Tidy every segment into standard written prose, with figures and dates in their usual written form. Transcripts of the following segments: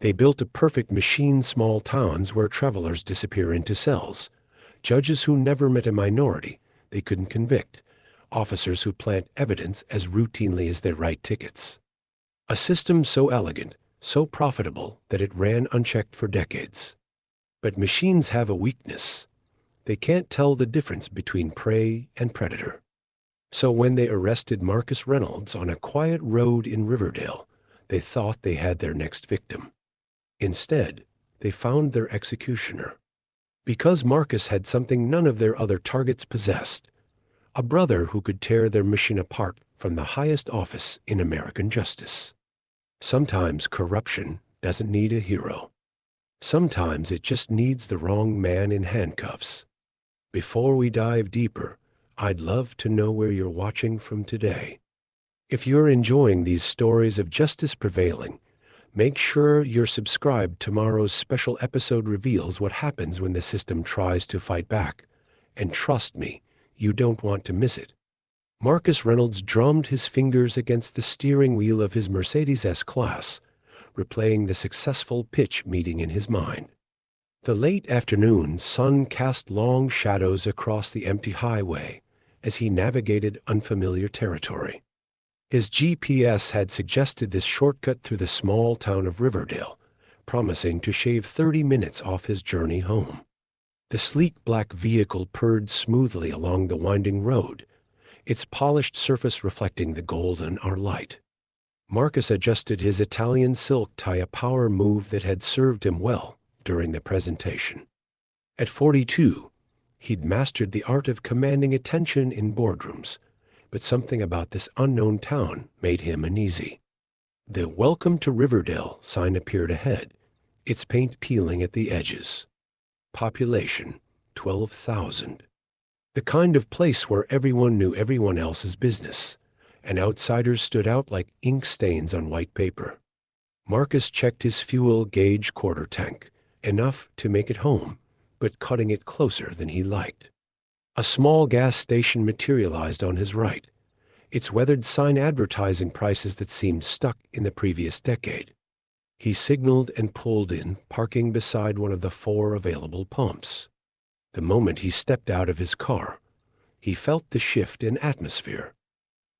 They built a perfect machine small towns where travelers disappear into cells, judges who never met a minority they couldn't convict, officers who plant evidence as routinely as they write tickets. A system so elegant, so profitable that it ran unchecked for decades. But machines have a weakness. They can't tell the difference between prey and predator. So when they arrested Marcus Reynolds on a quiet road in Riverdale, they thought they had their next victim. Instead, they found their executioner. Because Marcus had something none of their other targets possessed, a brother who could tear their mission apart from the highest office in American justice. Sometimes corruption doesn't need a hero. Sometimes it just needs the wrong man in handcuffs. Before we dive deeper, I'd love to know where you're watching from today. If you're enjoying these stories of justice prevailing, make sure you're subscribed. Tomorrow's special episode reveals what happens when the system tries to fight back. And trust me, you don't want to miss it. Marcus Reynolds drummed his fingers against the steering wheel of his Mercedes S-Class, replaying the successful pitch meeting in his mind. The late afternoon sun cast long shadows across the empty highway as he navigated unfamiliar territory. His GPS had suggested this shortcut through the small town of Riverdale, promising to shave 30 minutes off his journey home. The sleek black vehicle purred smoothly along the winding road, its polished surface reflecting the golden light. Marcus adjusted his Italian silk tie, a power move that had served him well during the presentation. At 42, he'd mastered the art of commanding attention in boardrooms, but something about this unknown town made him uneasy. The "Welcome to Riverdale" sign appeared ahead, its paint peeling at the edges. Population, 12,000. The kind of place where everyone knew everyone else's business, and outsiders stood out like ink stains on white paper. Marcus checked his fuel gauge quarter tank, enough to make it home, but cutting it closer than he liked. A small gas station materialized on his right, its weathered sign advertising prices that seemed stuck in the previous decade. He signaled and pulled in, parking beside one of the 4 available pumps. The moment he stepped out of his car, he felt the shift in atmosphere.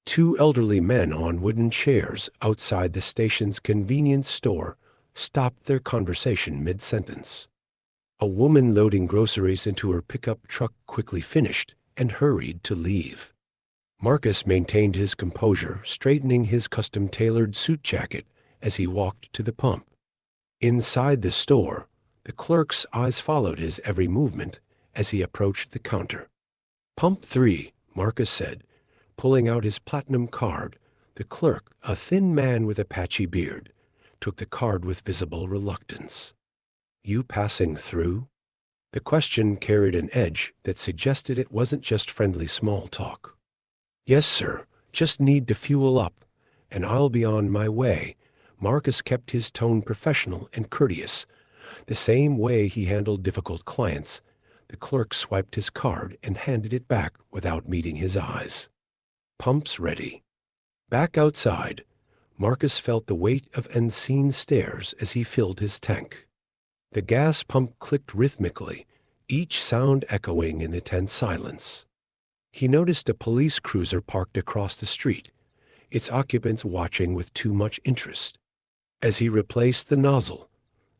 2 elderly men on wooden chairs outside the station's convenience store stopped their conversation mid-sentence. A woman loading groceries into her pickup truck quickly finished and hurried to leave. Marcus maintained his composure, straightening his custom-tailored suit jacket as he walked to the pump. Inside the store, the clerk's eyes followed his every movement as he approached the counter. "Pump 3, Marcus said, pulling out his platinum card. The clerk, a thin man with a patchy beard, took the card with visible reluctance. "You passing through?" The question carried an edge that suggested it wasn't just friendly small talk. "Yes, sir. Just need to fuel up, and I'll be on my way." Marcus kept his tone professional and courteous, the same way he handled difficult clients. The clerk swiped his card and handed it back without meeting his eyes. "Pump's ready." Back outside, Marcus felt the weight of unseen stares as he filled his tank. The gas pump clicked rhythmically, each sound echoing in the tense silence. He noticed a police cruiser parked across the street, its occupants watching with too much interest. As he replaced the nozzle,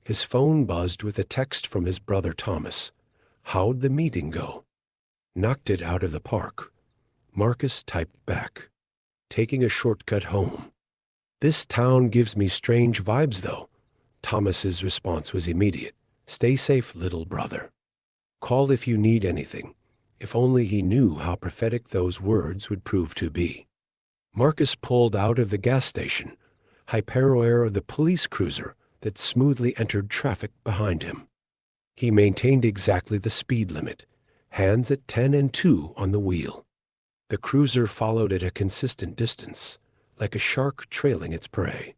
his phone buzzed with a text from his brother Thomas. "How'd the meeting go?" "Knocked it out of the park." Marcus typed back. "Taking a shortcut home." "This town gives me strange vibes, though." Thomas's response was immediate. "Stay safe, little brother. Call if you need anything." If only he knew how prophetic those words would prove to be. Marcus pulled out of the gas station, hyper-aware of the police cruiser that smoothly entered traffic behind him. He maintained exactly the speed limit, hands at 10 and 2 on the wheel. The cruiser followed at a consistent distance, like a shark trailing its prey.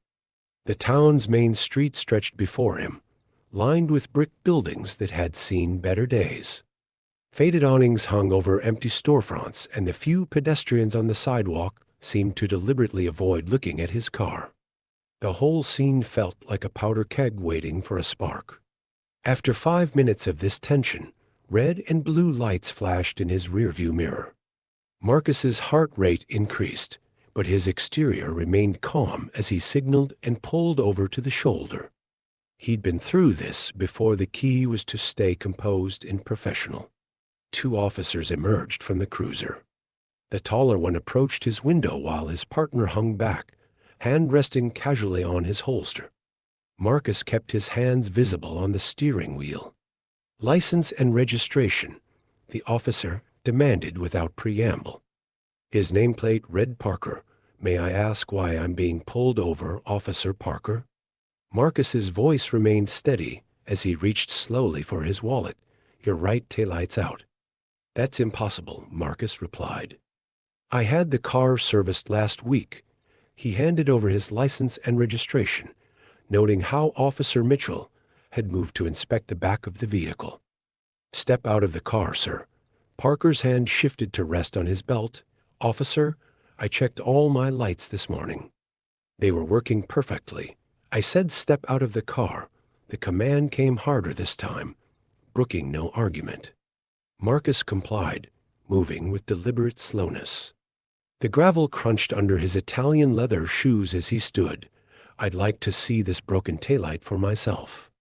The town's main street stretched before him, lined with brick buildings that had seen better days. Faded awnings hung over empty storefronts, and the few pedestrians on the sidewalk seemed to deliberately avoid looking at his car. The whole scene felt like a powder keg waiting for a spark. After 5 minutes of this tension, red and blue lights flashed in his rearview mirror. Marcus's heart rate increased, but his exterior remained calm as he signaled and pulled over to the shoulder. He'd been through this before. The key was to stay composed and professional. 2 officers emerged from the cruiser. The taller one approached his window while his partner hung back, hand resting casually on his holster. Marcus kept his hands visible on the steering wheel. "License and registration," the officer demanded without preamble. His nameplate read Parker. "May I ask why I'm being pulled over, Officer Parker?" Marcus's voice remained steady as he reached slowly for his wallet. "Your right taillight's out." "That's impossible," Marcus replied. "I had the car serviced last week." He handed over his license and registration, noting how Officer Mitchell had moved to inspect the back of the vehicle. "Step out of the car, sir." Parker's hand shifted to rest on his belt. "Officer, I checked all my lights this morning. They were working perfectly. I said step out of the car." The command came harder this time, brooking no argument. Marcus complied, moving with deliberate slowness. The gravel crunched under his Italian leather shoes as he stood. "I'd like to see this broken taillight for myself."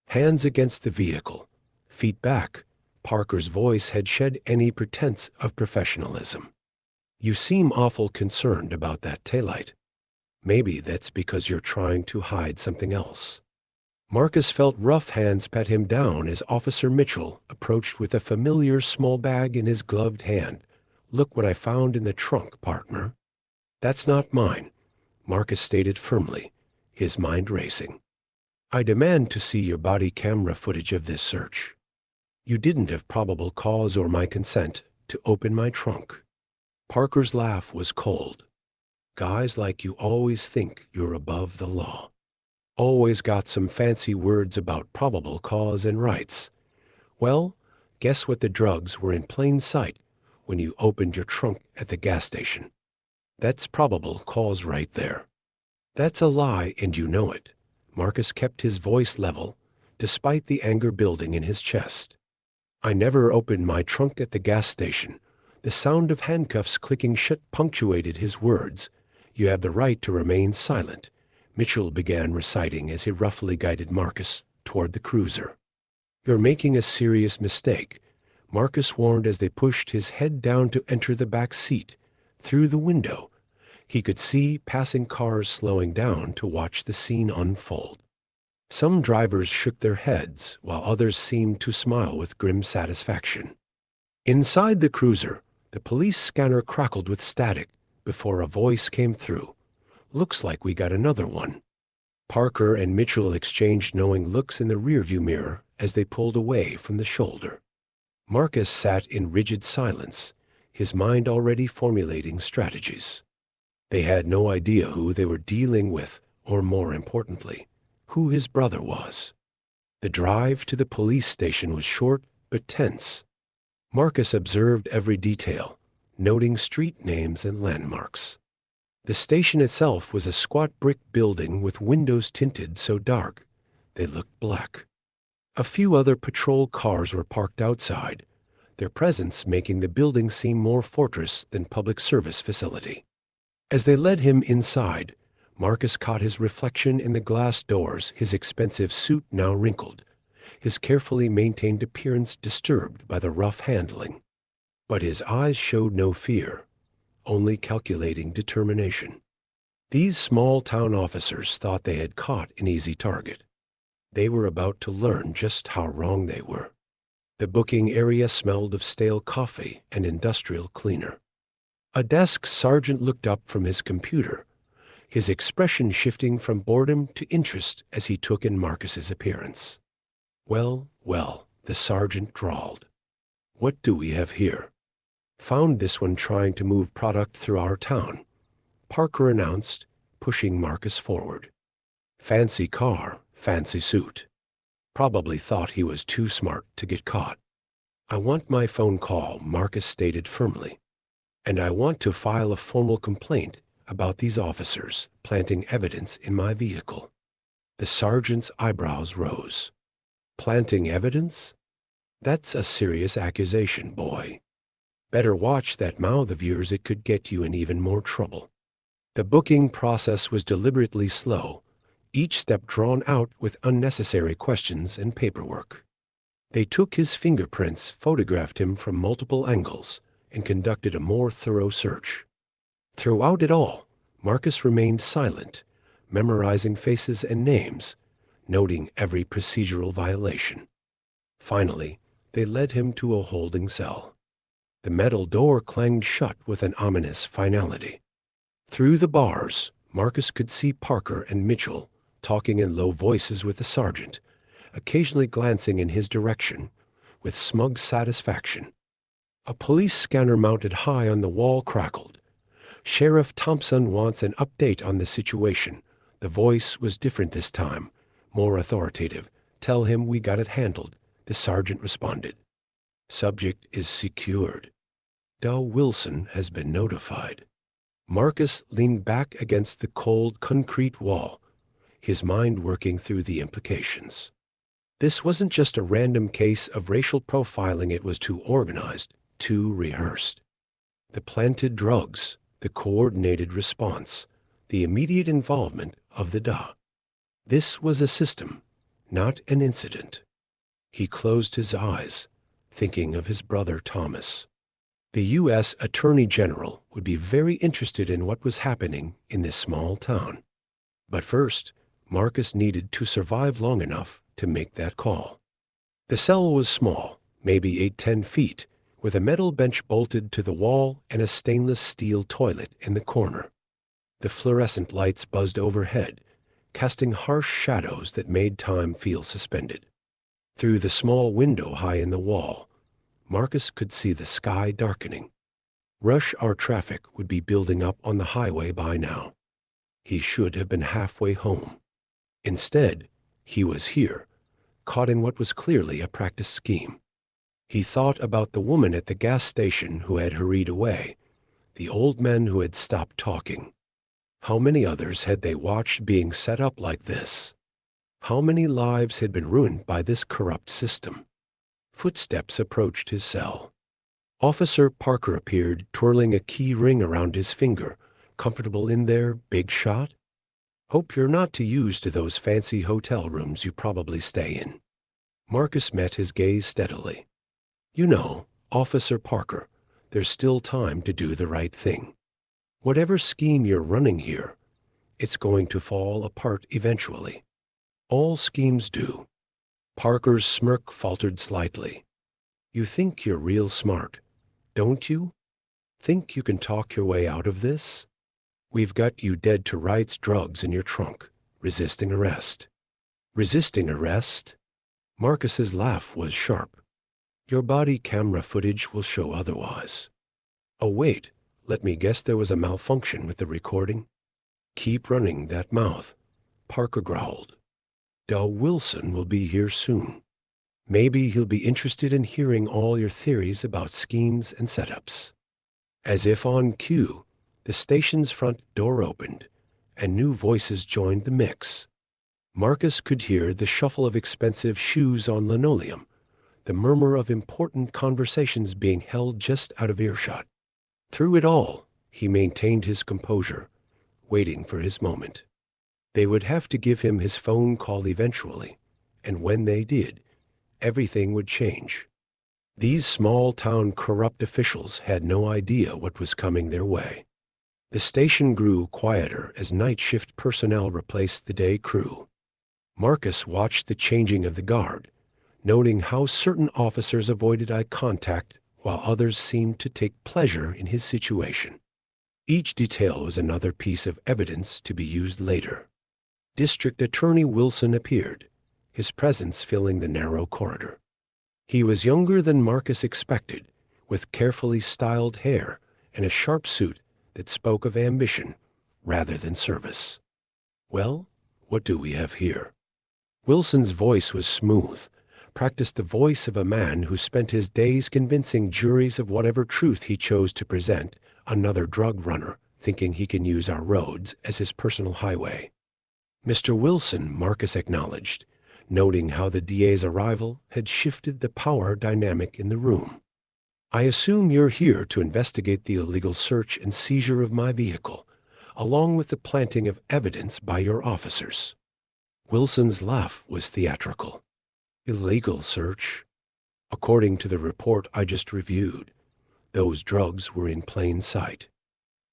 Hands against the vehicle, feet back, Parker's voice had shed any pretense of professionalism. "You seem awful concerned about that taillight. Maybe that's because you're trying to hide something else." Marcus felt rough hands pat him down as Officer Mitchell approached with a familiar small bag in his gloved hand. "Look what I found in the trunk, partner." "That's not mine," Marcus stated firmly, his mind racing. "I demand to see your body camera footage of this search. You didn't have probable cause or my consent to open my trunk." Parker's laugh was cold. "Guys like you always think you're above the law. Always got some fancy words about probable cause and rights. Well, guess what? The drugs were in plain sight when you opened your trunk at the gas station. That's probable cause right there." "That's a lie, and you know it." Marcus kept his voice level, despite the anger building in his chest. "I never opened my trunk at the gas station." The sound of handcuffs clicking shut punctuated his words. "You have the right to remain silent," Mitchell began reciting as he roughly guided Marcus toward the cruiser. "You're making a serious mistake," Marcus warned as they pushed his head down to enter the back seat. Through the window, he could see passing cars slowing down to watch the scene unfold. Some drivers shook their heads, while others seemed to smile with grim satisfaction. Inside the cruiser, the police scanner crackled with static before a voice came through. "Looks like we got another one." Parker and Mitchell exchanged knowing looks in the rearview mirror as they pulled away from the shoulder. Marcus sat in rigid silence, his mind already formulating strategies. They had no idea who they were dealing with, or more importantly, who his brother was. The drive to the police station was short but tense. Marcus observed every detail, noting street names and landmarks. The station itself was a squat brick building with windows tinted so dark they looked black. A few other patrol cars were parked outside, their presence making the building seem more fortress than public service facility. As they led him inside, Marcus caught his reflection in the glass doors, his expensive suit now wrinkled, his carefully maintained appearance disturbed by the rough handling. But his eyes showed no fear, only calculating determination. These small-town officers thought they had caught an easy target. They were about to learn just how wrong they were. The booking area smelled of stale coffee and industrial cleaner. A desk sergeant looked up from his computer, his expression shifting from boredom to interest as he took in Marcus's appearance. "Well, well," the sergeant drawled. "What do we have here?" "Found this one trying to move product through our town," Parker announced, pushing Marcus forward. "Fancy car, fancy suit. Probably thought he was too smart to get caught." "I want my phone call," Marcus stated firmly. "And I want to file a formal complaint about these officers planting evidence in my vehicle. The sergeant's eyebrows rose. Planting evidence? That's a serious accusation, boy. Better watch that mouth of yours, it could get you in even more trouble. The booking process was deliberately slow, each step drawn out with unnecessary questions and paperwork. They took his fingerprints, photographed him from multiple angles, and conducted a more thorough search. Throughout it all, Marcus remained silent, memorizing faces and names, noting every procedural violation. Finally, they led him to a holding cell. The metal door clanged shut with an ominous finality. Through the bars, Marcus could see Parker and Mitchell talking in low voices with the sergeant, occasionally glancing in his direction with smug satisfaction. A police scanner mounted high on the wall crackled. "Sheriff Thompson wants an update on the situation." The voice was different this time, more authoritative. "Tell him we got it handled," the sergeant responded. "Subject is secured. Dow Wilson has been notified." Marcus leaned back against the cold concrete wall, his mind working through the implications. This wasn't just a random case of racial profiling, it was too organized, too rehearsed. The planted drugs, the coordinated response, the immediate involvement of the DA. This was a system, not an incident. He closed his eyes, thinking of his brother Thomas. The U.S. Attorney General would be very interested in what was happening in this small town. But first, Marcus needed to survive long enough to make that call. The cell was small, maybe 8-10 feet, with a metal bench bolted to the wall and a stainless steel toilet in the corner. The fluorescent lights buzzed overhead, casting harsh shadows that made time feel suspended. Through the small window high in the wall, Marcus could see the sky darkening. Rush hour traffic would be building up on the highway by now. He should have been halfway home. Instead, he was here, caught in what was clearly a practice scheme. He thought about the woman at the gas station who had hurried away, the old men who had stopped talking. How many others had they watched being set up like this? How many lives had been ruined by this corrupt system? Footsteps approached his cell. Officer Parker appeared, twirling a key ring around his finger. "Comfortable in there, big shot? Hope you're not too used to those fancy hotel rooms you probably stay in." Marcus met his gaze steadily. "You know, Officer Parker, there's still time to do the right thing. Whatever scheme you're running here, it's going to fall apart eventually. All schemes do." Parker's smirk faltered slightly. "You think you're real smart, don't you? Think you can talk your way out of this? We've got you dead to rights, drugs in your trunk, resisting arrest." "Resisting arrest?" Marcus's laugh was sharp. "Your body camera footage will show otherwise." "Oh wait, let me guess, there was a malfunction with the recording?" "Keep running that mouth," Parker growled. "Dow Wilson will be here soon. Maybe he'll be interested in hearing all your theories about schemes and setups." As if on cue, the station's front door opened, and new voices joined the mix. Marcus could hear the shuffle of expensive shoes on linoleum, the murmur of important conversations being held just out of earshot. Through it all, he maintained his composure, waiting for his moment. They would have to give him his phone call eventually, and when they did, everything would change. These small-town corrupt officials had no idea what was coming their way. The station grew quieter as night shift personnel replaced the day crew. Marcus watched the changing of the guard, noting how certain officers avoided eye contact while others seemed to take pleasure in his situation. Each detail was another piece of evidence to be used later. District Attorney Wilson appeared, his presence filling the narrow corridor. He was younger than Marcus expected, with carefully styled hair and a sharp suit that spoke of ambition rather than service. "Well, what do we have here?" Wilson's voice was smooth, practiced the voice of a man who spent his days convincing juries of whatever truth he chose to present. "Another drug runner, thinking he can use our roads as his personal highway. Mr. Wilson, Marcus acknowledged, noting how the DA's arrival had shifted the power dynamic in the room. I assume you're here to investigate the illegal search and seizure of my vehicle, along with the planting of evidence by your officers. Wilson's laugh was theatrical. Illegal search? According to the report I just reviewed, those drugs were in plain sight.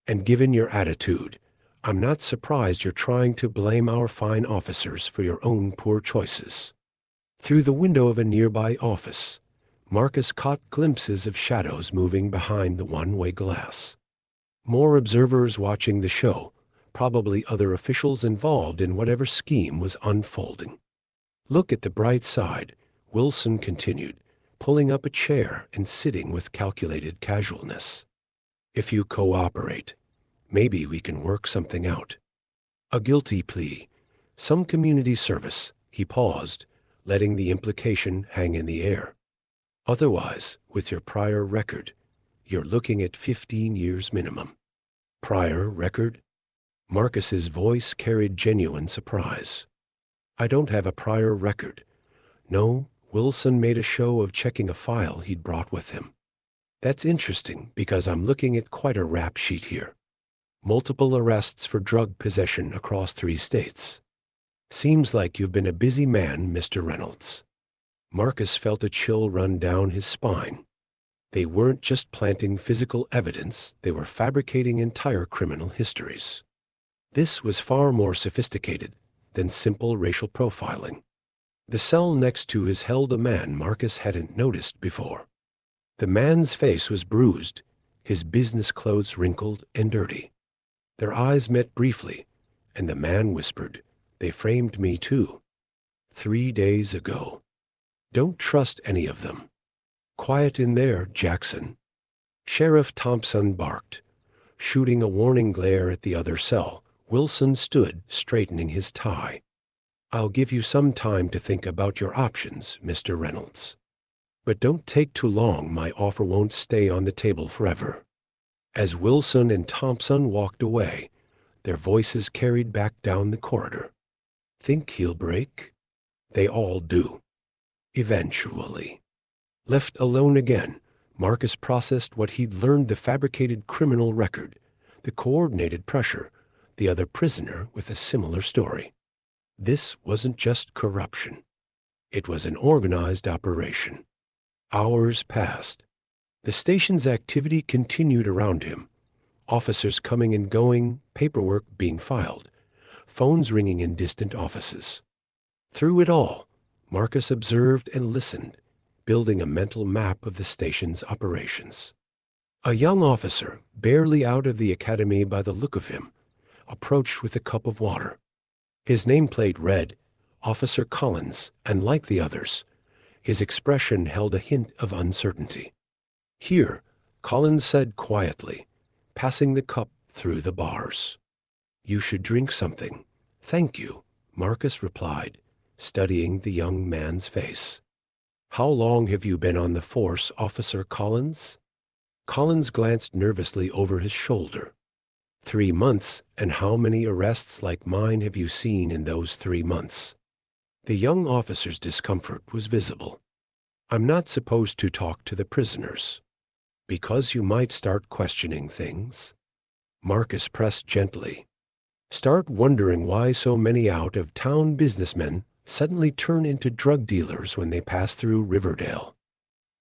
And given your attitude, I'm not surprised you're trying to blame our fine officers for your own poor choices. Through the window of a nearby office, Marcus caught glimpses of shadows moving behind the one-way glass. More observers watching the show, probably other officials involved in whatever scheme was unfolding. Look at the bright side, Wilson continued, pulling up a chair and sitting with calculated casualness. If you cooperate, maybe we can work something out. A guilty plea, some community service, he paused, letting the implication hang in the air. Otherwise, with your prior record, you're looking at 15 years minimum. Prior record? Marcus's voice carried genuine surprise. I don't have a prior record. No, Wilson made a show of checking a file he'd brought with him. That's interesting because I'm looking at quite a rap sheet here. Multiple arrests for drug possession across 3 states. Seems like you've been a busy man, Mr. Reynolds. Marcus felt a chill run down his spine. They weren't just planting physical evidence, they were fabricating entire criminal histories. This was far more sophisticated than simple racial profiling. The cell next to his held a man Marcus hadn't noticed before. The man's face was bruised, his business clothes wrinkled and dirty. Their eyes met briefly, and the man whispered, "They framed me too. 3 days ago. Don't trust any of them. Quiet in there, Jackson." Sheriff Thompson barked. Shooting a warning glare at the other cell, Wilson stood, straightening his tie. "I'll give you some time to think about your options, Mr. Reynolds. But don't take too long, my offer won't stay on the table forever." As Wilson and Thompson walked away, their voices carried back down the corridor. "Think he'll break?" "They all do. Eventually." Left alone again, Marcus processed what he'd learned: the fabricated criminal record, the coordinated pressure, the other prisoner with a similar story. This wasn't just corruption. It was an organized operation. Hours passed. The station's activity continued around him. Officers coming and going, paperwork being filed, phones ringing in distant offices. Through it all, Marcus observed and listened, building a mental map of the station's operations. A young officer, barely out of the academy by the look of him, approached with a cup of water. His nameplate read, Officer Collins, and like the others, his expression held a hint of uncertainty. "Here," Collins said quietly, passing the cup through the bars. "You should drink something." "Thank you," Marcus replied, studying the young man's face. "How long have you been on the force, Officer Collins?" Collins glanced nervously over his shoulder. 3 months, and how many arrests like mine have you seen in those 3 months? The young officer's discomfort was visible. "I'm not supposed to talk to the prisoners." "Because you might start questioning things." Marcus pressed gently. "Start wondering why so many out-of-town businessmen suddenly turn into drug dealers when they pass through Riverdale."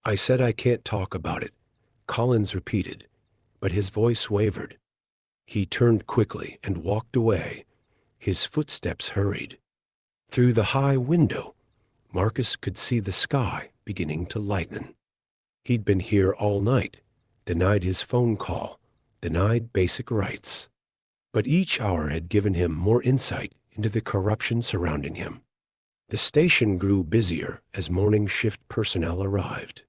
"I said I can't talk about it," Collins repeated, but his voice wavered. He turned quickly and walked away. His footsteps hurried. Through the high window, Marcus could see the sky beginning to lighten. He'd been here all night, denied his phone call, denied basic rights. But each hour had given him more insight into the corruption surrounding him. The station grew busier as morning shift personnel arrived.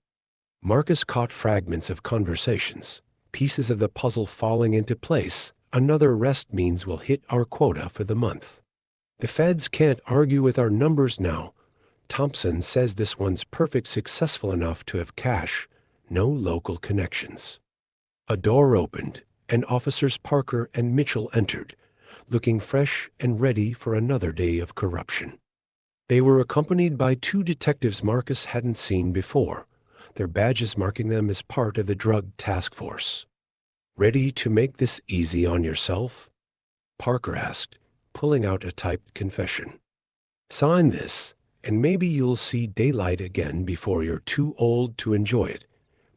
Marcus caught fragments of conversations, pieces of the puzzle falling into place. "Another arrest means we'll hit our quota for the month. The feds can't argue with our numbers now. Thompson says this one's perfect, successful enough to have cash, no local connections." A door opened, and Officers Parker and Mitchell entered, looking fresh and ready for another day of corruption. They were accompanied by two detectives Marcus hadn't seen before, their badges marking them as part of the drug task force. "Ready to make this easy on yourself?" Parker asked, pulling out a typed confession. "Sign this, and maybe you'll see daylight again before you're too old to enjoy it."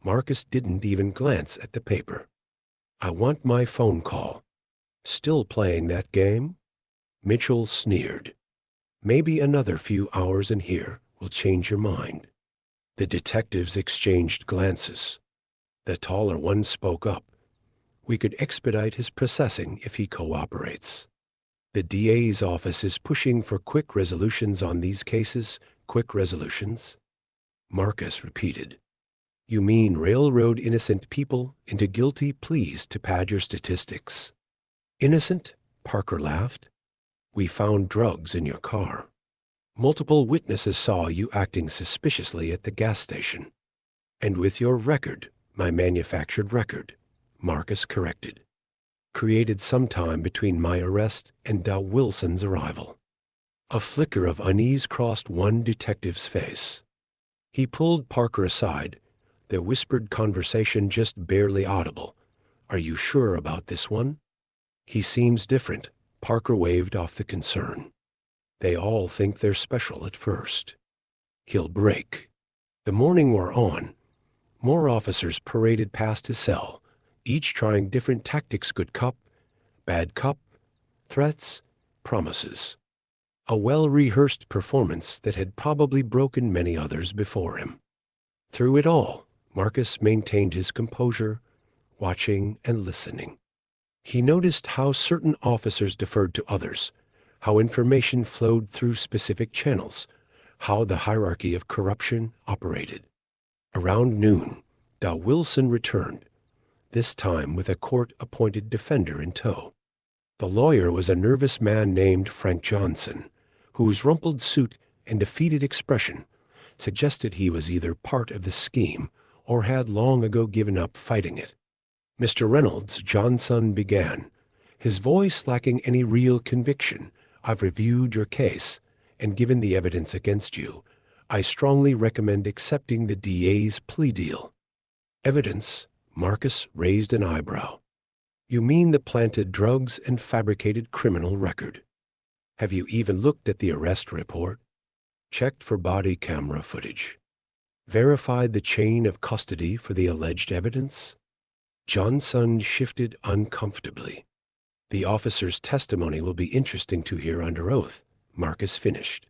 Marcus didn't even glance at the paper. "I want my phone call." "Still playing that game?" Mitchell sneered. "Maybe another few hours in here will change your mind." The detectives exchanged glances. The taller one spoke up. "We could expedite his processing if he cooperates. The DA's office is pushing for quick resolutions on these cases." "Quick resolutions?" Marcus repeated. "You mean railroad innocent people into guilty pleas to pad your statistics?" "Innocent?" Parker laughed. "We found drugs in your car. Multiple witnesses saw you acting suspiciously at the gas station. And with your record, my manufactured record," Marcus corrected, "created sometime between my arrest and Dow Wilson's arrival." A flicker of unease crossed one detective's face. He pulled Parker aside, their whispered conversation just barely audible. "Are you sure about this one?" "He seems different." Parker waved off the concern. "They all think they're special at first." "He'll break." The morning wore on. More officers paraded past his cell, each trying different tactics: good cop, bad cop, threats, promises. A well-rehearsed performance that had probably broken many others before him. Through it all, Marcus maintained his composure, watching and listening. He noticed how certain officers deferred to others, how information flowed through specific channels, how the hierarchy of corruption operated. Around noon, Dow Wilson returned, this time with a court-appointed defender in tow. The lawyer was a nervous man named Frank Johnson, whose rumpled suit and defeated expression suggested he was either part of the scheme or had long ago given up fighting it. "Mr. Reynolds," Johnson began, his voice lacking any real conviction, "I've reviewed your case, and given the evidence against you, I strongly recommend accepting the DA's plea deal." "Evidence?" Marcus raised an eyebrow. "You mean the planted drugs and fabricated criminal record? Have you even looked at the arrest report? Checked for body camera footage? Verified the chain of custody for the alleged evidence?" Johnson shifted uncomfortably. "The officer's testimony will be interesting to hear under oath," Marcus finished.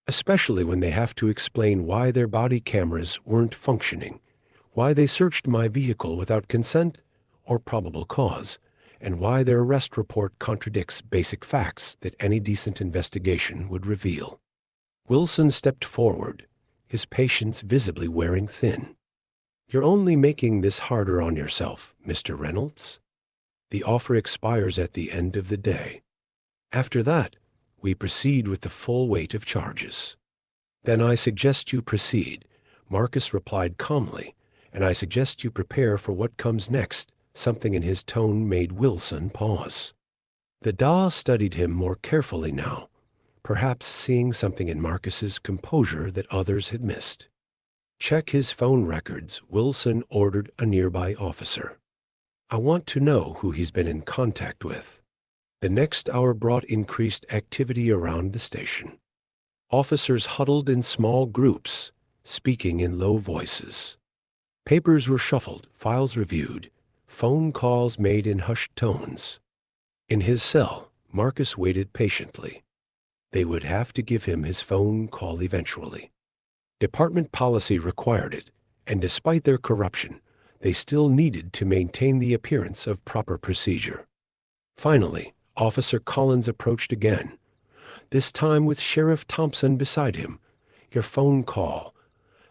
"Especially when they have to explain why their body cameras weren't functioning, why they searched my vehicle without consent or probable cause, and why their arrest report contradicts basic facts that any decent investigation would reveal." Wilson stepped forward, his patience visibly wearing thin. "You're only making this harder on yourself, Mr. Reynolds. The offer expires at the end of the day. After that, we proceed with the full weight of charges." "Then I suggest you proceed," Marcus replied calmly, "and I suggest you prepare for what comes next." Something in his tone made Wilson pause. The DA studied him more carefully now, perhaps seeing something in Marcus's composure that others had missed. "Check his phone records," Wilson ordered a nearby officer. "I want to know who he's been in contact with." The next hour brought increased activity around the station. Officers huddled in small groups, speaking in low voices. Papers were shuffled, files reviewed, phone calls made in hushed tones. In his cell, Marcus waited patiently. They would have to give him his phone call eventually. Department policy required it, and despite their corruption, they still needed to maintain the appearance of proper procedure. Finally, Officer Collins approached again, this time with Sheriff Thompson beside him. "Your phone call,"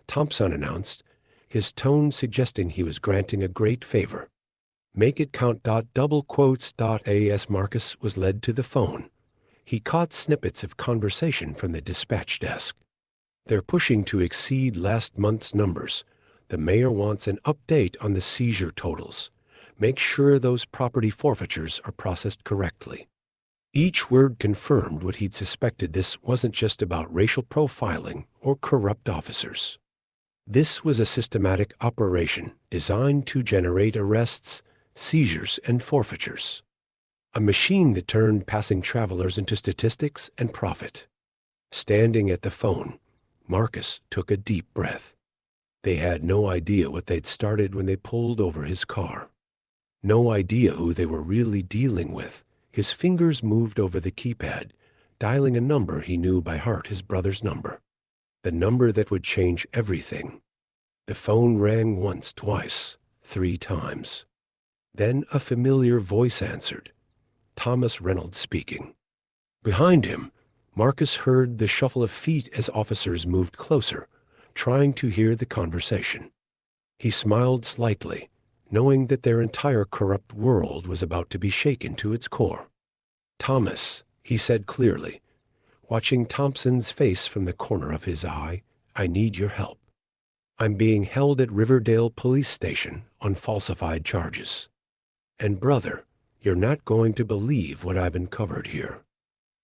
Thompson announced, his tone suggesting he was granting a great favor. "Make it count. Double quotes. As Marcus was led to the phone, he caught snippets of conversation from the dispatch desk. "They're pushing to exceed last month's numbers. The mayor wants an update on the seizure totals. Make sure those property forfeitures are processed correctly. Each word confirmed what he'd suspected. This wasn't just about racial profiling or corrupt officers. This was a systematic operation designed to generate arrests, seizures, and forfeitures. A machine that turned passing travelers into statistics and profit. Standing at the phone, Marcus took a deep breath. They had no idea what they'd started when they pulled over his car. No idea who they were really dealing with. His fingers moved over the keypad, dialing a number he knew by heart, his brother's number. The number that would change everything. The phone rang once, twice, 3 times. Then a familiar voice answered. Thomas Reynolds speaking. Behind him, Marcus heard the shuffle of feet as officers moved closer, trying to hear the conversation. He smiled slightly, knowing that their entire corrupt world was about to be shaken to its core. Thomas, he said clearly, watching Thompson's face from the corner of his eye, I need your help. I'm being held at Riverdale Police Station on falsified charges. And brother, you're not going to believe what I've uncovered here.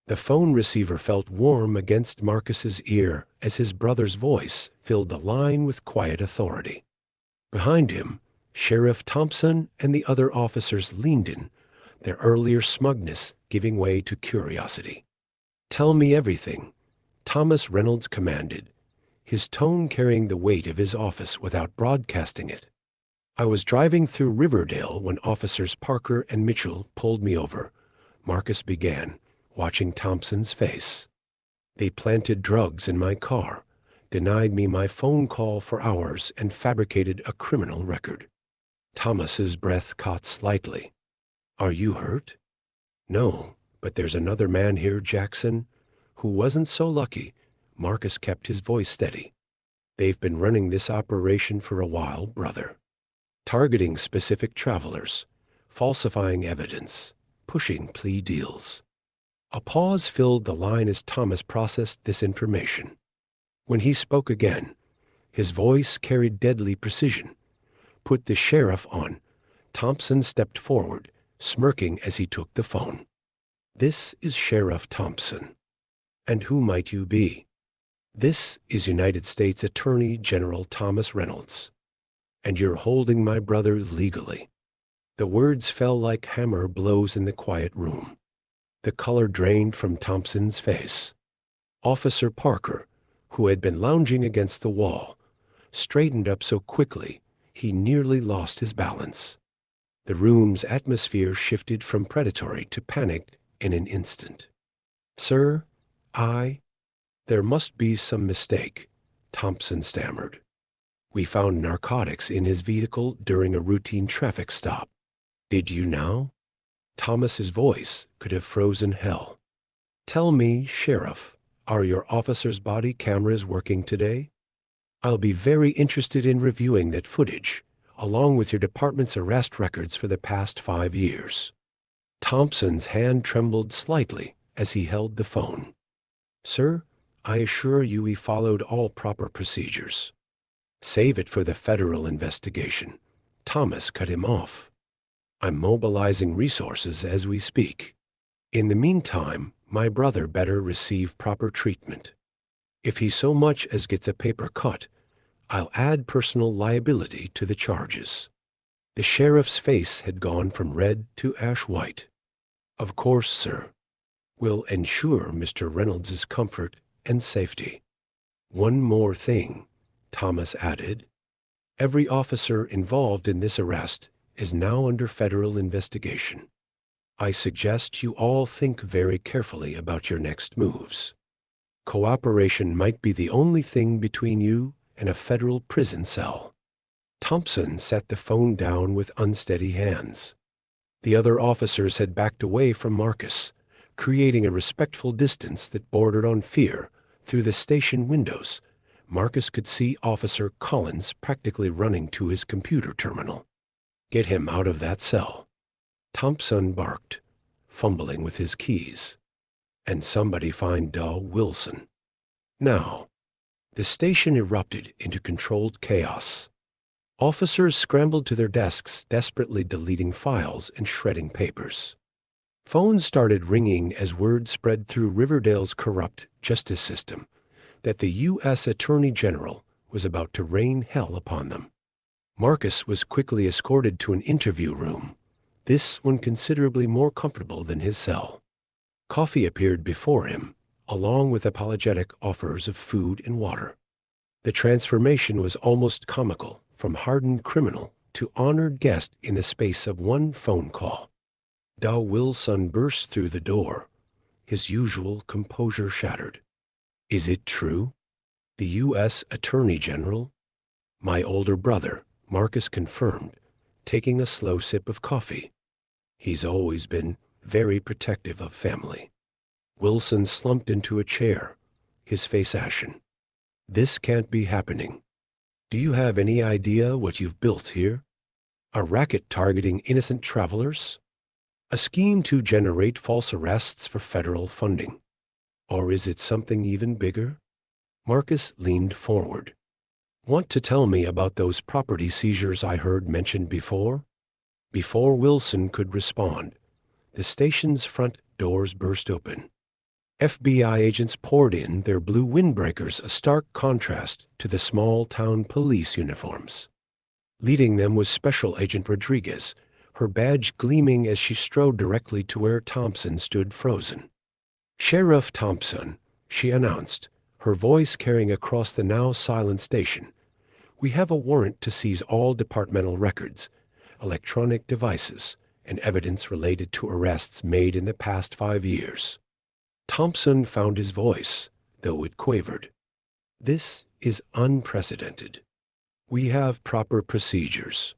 The phone receiver felt warm against Marcus's ear as his brother's voice filled the line with quiet authority. Behind him, Sheriff Thompson and the other officers leaned in, their earlier smugness giving way to curiosity. Tell me everything, Thomas Reynolds commanded, his tone carrying the weight of his office without broadcasting it. I was driving through Riverdale when Officers Parker and Mitchell pulled me over, Marcus began, watching Thompson's face. They planted drugs in my car, denied me my phone call for hours, and fabricated a criminal record. Thomas's breath caught slightly. Are you hurt? No, but there's another man here, Jackson, who wasn't so lucky. Marcus kept his voice steady. They've been running this operation for a while, brother. Targeting specific travelers, falsifying evidence, pushing plea deals. A pause filled the line as Thomas processed this information. When he spoke again, his voice carried deadly precision. Put the sheriff on. Thompson stepped forward, smirking as he took the phone. This is Sheriff Thompson. And who might you be? This is United States Attorney General Thomas Reynolds. And you're holding my brother legally. The words fell like hammer blows in the quiet room. The color drained from Thompson's face. Officer Parker, who had been lounging against the wall, straightened up so quickly he nearly lost his balance. The room's atmosphere shifted from predatory to panicked in an instant. Sir, there must be some mistake, Thompson stammered. We found narcotics in his vehicle during a routine traffic stop. Did you now? Thomas's voice could have frozen hell. Tell me, Sheriff, are your officers' body cameras working today? I'll be very interested in reviewing that footage, along with your department's arrest records for the past 5 years. Thompson's hand trembled slightly as he held the phone. Sir, I assure you we followed all proper procedures. Save it for the federal investigation. Thomas cut him off. I'm mobilizing resources as we speak. In the meantime, my brother better receive proper treatment. If he so much as gets a paper cut, I'll add personal liability to the charges. The sheriff's face had gone from red to ash white. Of course, sir. We'll ensure Mr. Reynolds' comfort and safety. One more thing, Thomas added. Every officer involved in this arrest is now under federal investigation. I suggest you all think very carefully about your next moves. Cooperation might be the only thing between you and a federal prison cell. Thompson set the phone down with unsteady hands. The other officers had backed away from Marcus, creating a respectful distance that bordered on fear. Through the station windows, Marcus could see Officer Collins practically running to his computer terminal. Get him out of that cell. Thompson barked, fumbling with his keys. And somebody find Dow Wilson. Now. The station erupted into controlled chaos. Officers scrambled to their desks, desperately deleting files and shredding papers. Phones started ringing as word spread through Riverdale's corrupt justice system that the U.S. Attorney General was about to rain hell upon them. Marcus was quickly escorted to an interview room, this one considerably more comfortable than his cell. Coffee appeared before him, along with apologetic offers of food and water. The transformation was almost comical, from hardened criminal to honored guest in the space of one phone call. Dow Wilson burst through the door, his usual composure shattered. "Is it true? The U.S. Attorney General?" "My older brother," Marcus confirmed, taking a slow sip of coffee. "He's always been very protective of family." Wilson slumped into a chair, his face ashen. "This can't be happening. Do you have any idea what you've built here? A racket targeting innocent travelers? A scheme to generate false arrests for federal funding? Or is it something even bigger?" Marcus leaned forward. "Want to tell me about those property seizures I heard mentioned before?" Before Wilson could respond, the station's front doors burst open. FBI agents poured in, their blue windbreakers a stark contrast to the small-town police uniforms. Leading them was Special Agent Rodriguez, her badge gleaming as she strode directly to where Thompson stood frozen. "Sheriff Thompson," she announced, her voice carrying across the now silent station. "We have a warrant to seize all departmental records, electronic devices, and evidence related to arrests made in the past 5 years. Thompson found his voice, though it quavered. "This is unprecedented. We have proper procedures."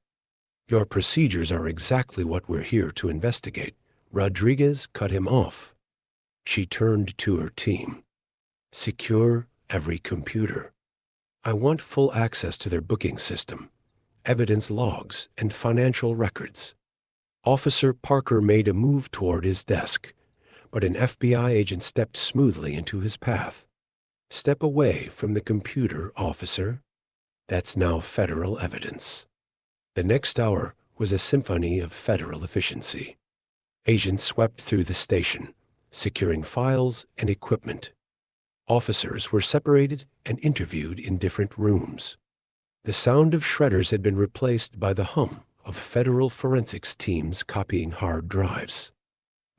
"Your procedures are exactly what we're here to investigate." Rodriguez cut him off. She turned to her team. "Secure every computer. I want full access to their booking system, evidence logs, and financial records." Officer Parker made a move toward his desk, but an FBI agent stepped smoothly into his path. "Step away from the computer, officer. That's now federal evidence." The next hour was a symphony of federal efficiency. Agents swept through the station, securing files and equipment. Officers were separated and interviewed in different rooms. The sound of shredders had been replaced by the hum of federal forensics teams copying hard drives.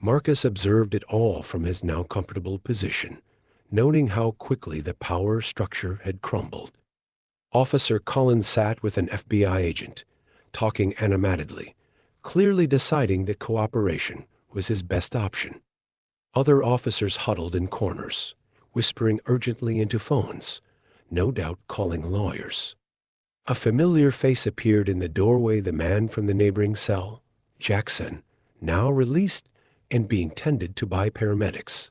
Marcus observed it all from his now comfortable position, noting how quickly the power structure had crumbled. Officer Collins sat with an FBI agent, talking animatedly, clearly deciding that cooperation was his best option. Other officers huddled in corners, whispering urgently into phones, no doubt calling lawyers. A familiar face appeared in the doorway, the man from the neighboring cell, Jackson, now released and being tended to by paramedics.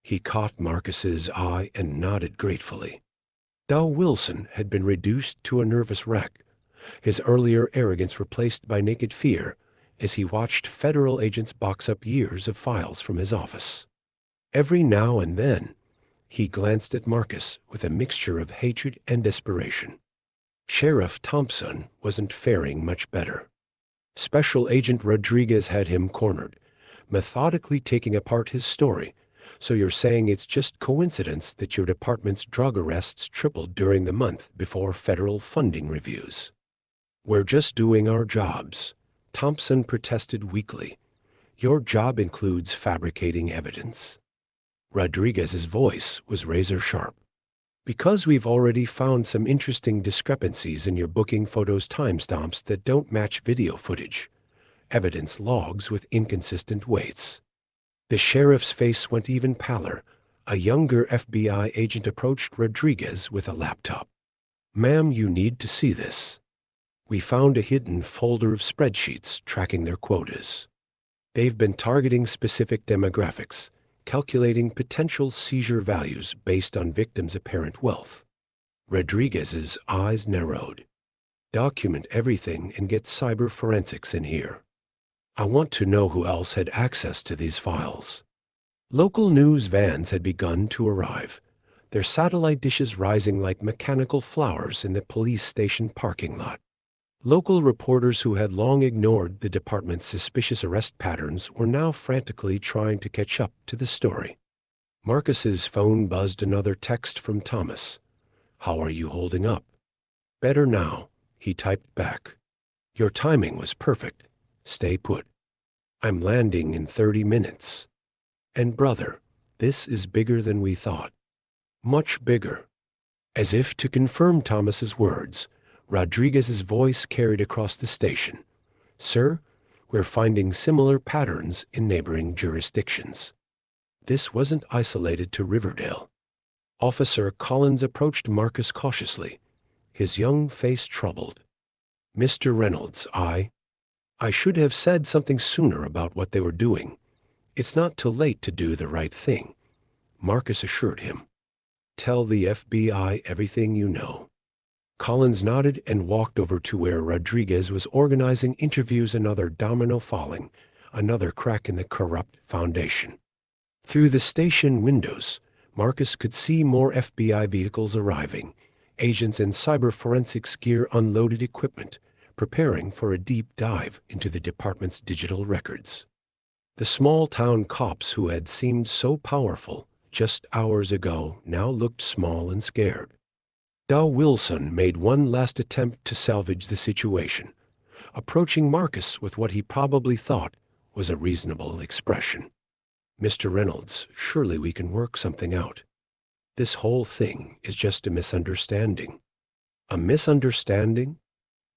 He caught Marcus's eye and nodded gratefully. Dow Wilson had been reduced to a nervous wreck, his earlier arrogance replaced by naked fear as he watched federal agents box up years of files from his office. Every now and then, he glanced at Marcus with a mixture of hatred and desperation. Sheriff Thompson wasn't faring much better. Special Agent Rodriguez had him cornered, methodically taking apart his story. "So you're saying it's just coincidence that your department's drug arrests tripled during the month before federal funding reviews?" "We're just doing our jobs," Thompson protested weakly. "Your job includes fabricating evidence." Rodriguez's voice was razor sharp. "Because we've already found some interesting discrepancies in your booking photos, timestamps that don't match video footage, evidence logs with inconsistent weights." The sheriff's face went even paler. A younger FBI agent approached Rodriguez with a laptop. "Ma'am, you need to see this. We found a hidden folder of spreadsheets tracking their quotas. They've been targeting specific demographics, calculating potential seizure values based on victims' apparent wealth." Rodriguez's eyes narrowed. "Document everything and get cyber forensics in here. I want to know who else had access to these files." Local news vans had begun to arrive, their satellite dishes rising like mechanical flowers in the police station parking lot. Local reporters who had long ignored the department's suspicious arrest patterns were now frantically trying to catch up to the story. Marcus's phone buzzed another text from Thomas. "How are you holding up?" "Better now," he typed back. "Your timing was perfect. Stay put. I'm landing in 30 minutes. And brother, this is bigger than we thought. Much bigger." As if to confirm Thomas's words, Rodriguez's voice carried across the station. "Sir, we're finding similar patterns in neighboring jurisdictions." This wasn't isolated to Riverdale. Officer Collins approached Marcus cautiously, his young face troubled. "Mr. Reynolds, I should have said something sooner about what they were doing. It's not too late to do the right thing," Marcus assured him. "Tell the FBI everything you know." Collins nodded and walked over to where Rodriguez was organizing interviews, another domino falling, another crack in the corrupt foundation. Through the station windows, Marcus could see more FBI vehicles arriving, agents in cyber forensics gear unloaded equipment, preparing for a deep dive into the department's digital records. The small-town cops who had seemed so powerful just hours ago now looked small and scared. Dow Wilson made one last attempt to salvage the situation, approaching Marcus with what he probably thought was a reasonable expression. "Mr. Reynolds, surely we can work something out. This whole thing is just a misunderstanding." "A misunderstanding?"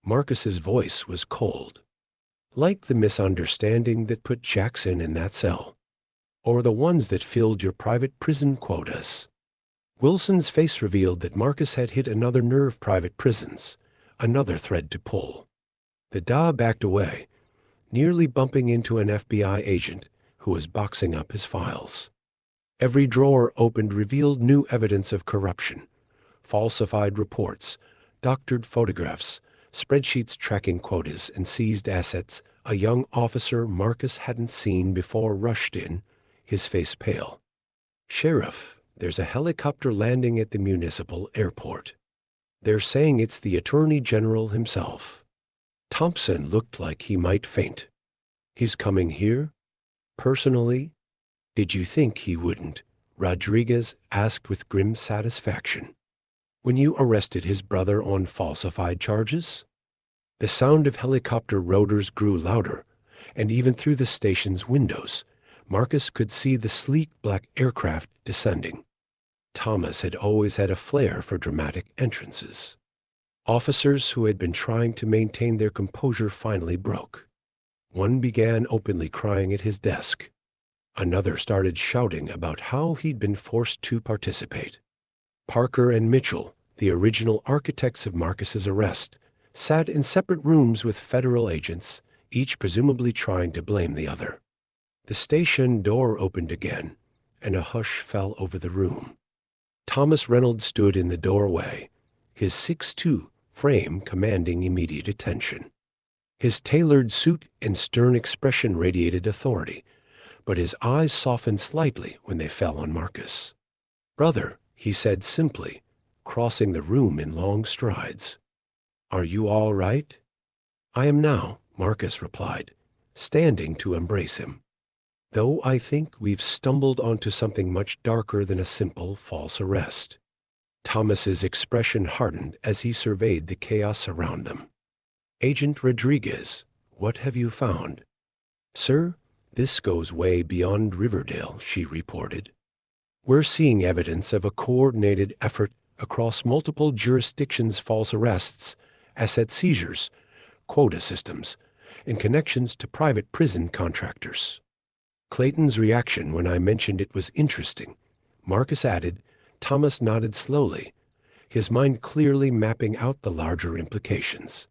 Marcus's voice was cold. "Like the misunderstanding that put Jackson in that cell, or the ones that filled your private prison quotas." Wilson's face revealed that Marcus had hit another nerve. Private prisons, another thread to pull. The Da backed away, nearly bumping into an FBI agent who was boxing up his files. Every drawer opened revealed new evidence of corruption: falsified reports, doctored photographs, spreadsheets tracking quotas and seized assets. A young officer Marcus hadn't seen before rushed in, his face pale. "Sheriff, there's a helicopter landing at the municipal airport. They're saying it's the Attorney General himself." Thompson looked like he might faint. "He's coming here? Personally?" "Did you think he wouldn't?" Rodriguez asked with grim satisfaction. "When you arrested his brother on falsified charges?" The sound of helicopter rotors grew louder, and even through the station's windows, Marcus could see the sleek black aircraft descending. Thomas had always had a flair for dramatic entrances. Officers who had been trying to maintain their composure finally broke. One began openly crying at his desk. Another started shouting about how he'd been forced to participate. Parker and Mitchell, the original architects of Marcus's arrest, sat in separate rooms with federal agents, each presumably trying to blame the other. The station door opened again, and a hush fell over the room. Thomas Reynolds stood in the doorway, his 6'2" frame commanding immediate attention. His tailored suit and stern expression radiated authority, but his eyes softened slightly when they fell on Marcus. "Brother," he said simply, crossing the room in long strides. "Are you all right?" "I am now," Marcus replied, standing to embrace him. "Though I think we've stumbled onto something much darker than a simple false arrest." Thomas's expression hardened as he surveyed the chaos around them. "Agent Rodriguez, what have you found?" "Sir, this goes way beyond Riverdale," she reported. "We're seeing evidence of a coordinated effort across multiple jurisdictions: false arrests, asset seizures, quota systems, and connections to private prison contractors." Clayton's reaction when I mentioned it was interesting, Marcus added. Thomas nodded slowly, his mind clearly mapping out the larger implications.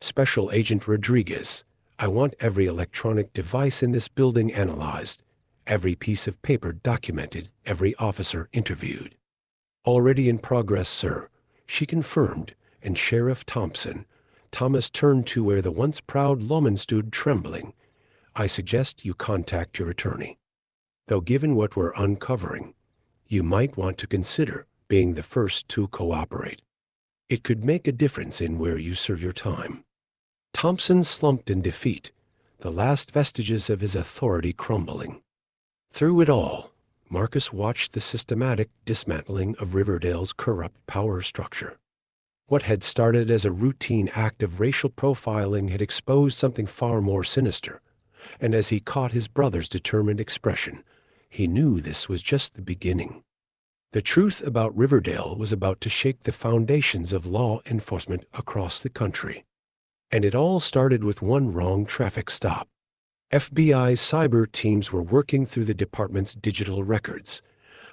"Special Agent Rodriguez, I want every electronic device in this building analyzed, every piece of paper documented, every officer interviewed." "Already in progress, sir," she confirmed, and Sheriff Thompson, Thomas turned to where the once proud lawman stood trembling. "I suggest you contact your attorney. Though given what we're uncovering, you might want to consider being the first to cooperate. It could make a difference in where you serve your time." Thompson slumped in defeat, the last vestiges of his authority crumbling. Through it all, Marcus watched the systematic dismantling of Riverdale's corrupt power structure. What had started as a routine act of racial profiling had exposed something far more sinister, and as he caught his brother's determined expression, he knew this was just the beginning. The truth about Riverdale was about to shake the foundations of law enforcement across the country. And it all started with one wrong traffic stop. FBI cyber teams were working through the department's digital records,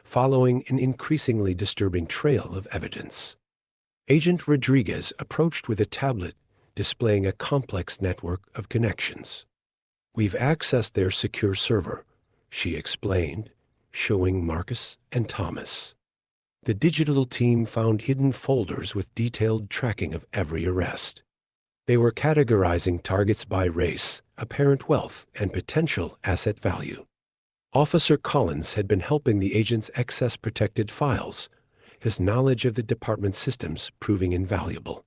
following an increasingly disturbing trail of evidence. Agent Rodriguez approached with a tablet displaying a complex network of connections. "We've accessed their secure server," she explained, showing Marcus and Thomas. The digital team found hidden folders with detailed tracking of every arrest. They were categorizing targets by race, apparent wealth, and potential asset value. Officer Collins had been helping the agents access protected files, his knowledge of the department's systems proving invaluable.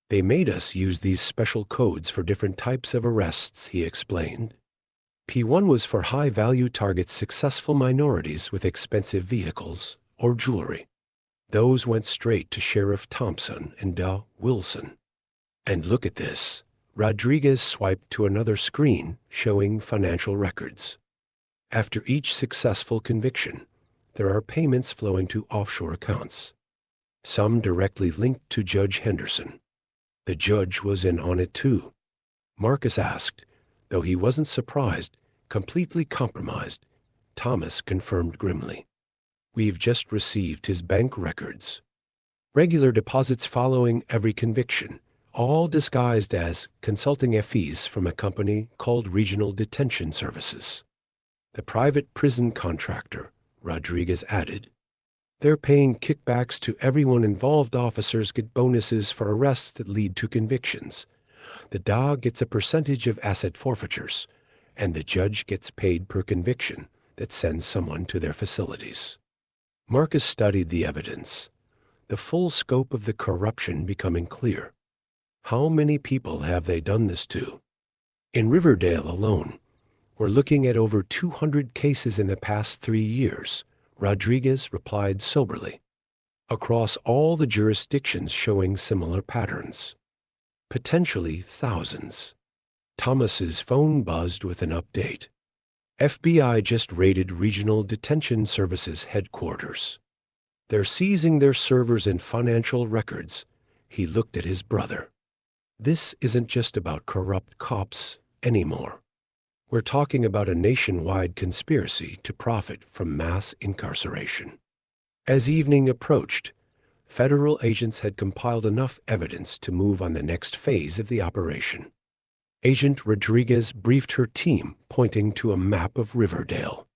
"They made us use these special codes for different types of arrests," he explained. P1 was for high-value targets, successful minorities with expensive vehicles or jewelry. Those went straight to Sheriff Thompson and Wilson. And look at this. Rodriguez swiped to another screen showing financial records. After each successful conviction, there are payments flowing to offshore accounts, some directly linked to Judge Henderson. The judge was in on it too. Marcus asked, though he wasn't surprised, completely compromised. Thomas confirmed grimly. "We've just received his bank records. Regular deposits following every conviction, all disguised as consulting fees from a company called Regional Detention Services. The private prison contractor," Rodriguez added. "They're paying kickbacks to everyone involved. Officers get bonuses for arrests that lead to convictions. The DA gets a percentage of asset forfeitures, and the judge gets paid per conviction that sends someone to their facilities." Marcus studied the evidence, the full scope of the corruption becoming clear. How many people have they done this to? In Riverdale alone, we're looking at over 200 cases in the past 3 years, Rodriguez replied soberly. Across all the jurisdictions showing similar patterns. Potentially thousands. Thomas's phone buzzed with an update. FBI just raided Regional Detention Services headquarters. They're seizing their servers and financial records. He looked at his brother. This isn't just about corrupt cops anymore. We're talking about a nationwide conspiracy to profit from mass incarceration. As evening approached, federal agents had compiled enough evidence to move on the next phase of the operation. Agent Rodriguez briefed her team, pointing to a map of Riverdale.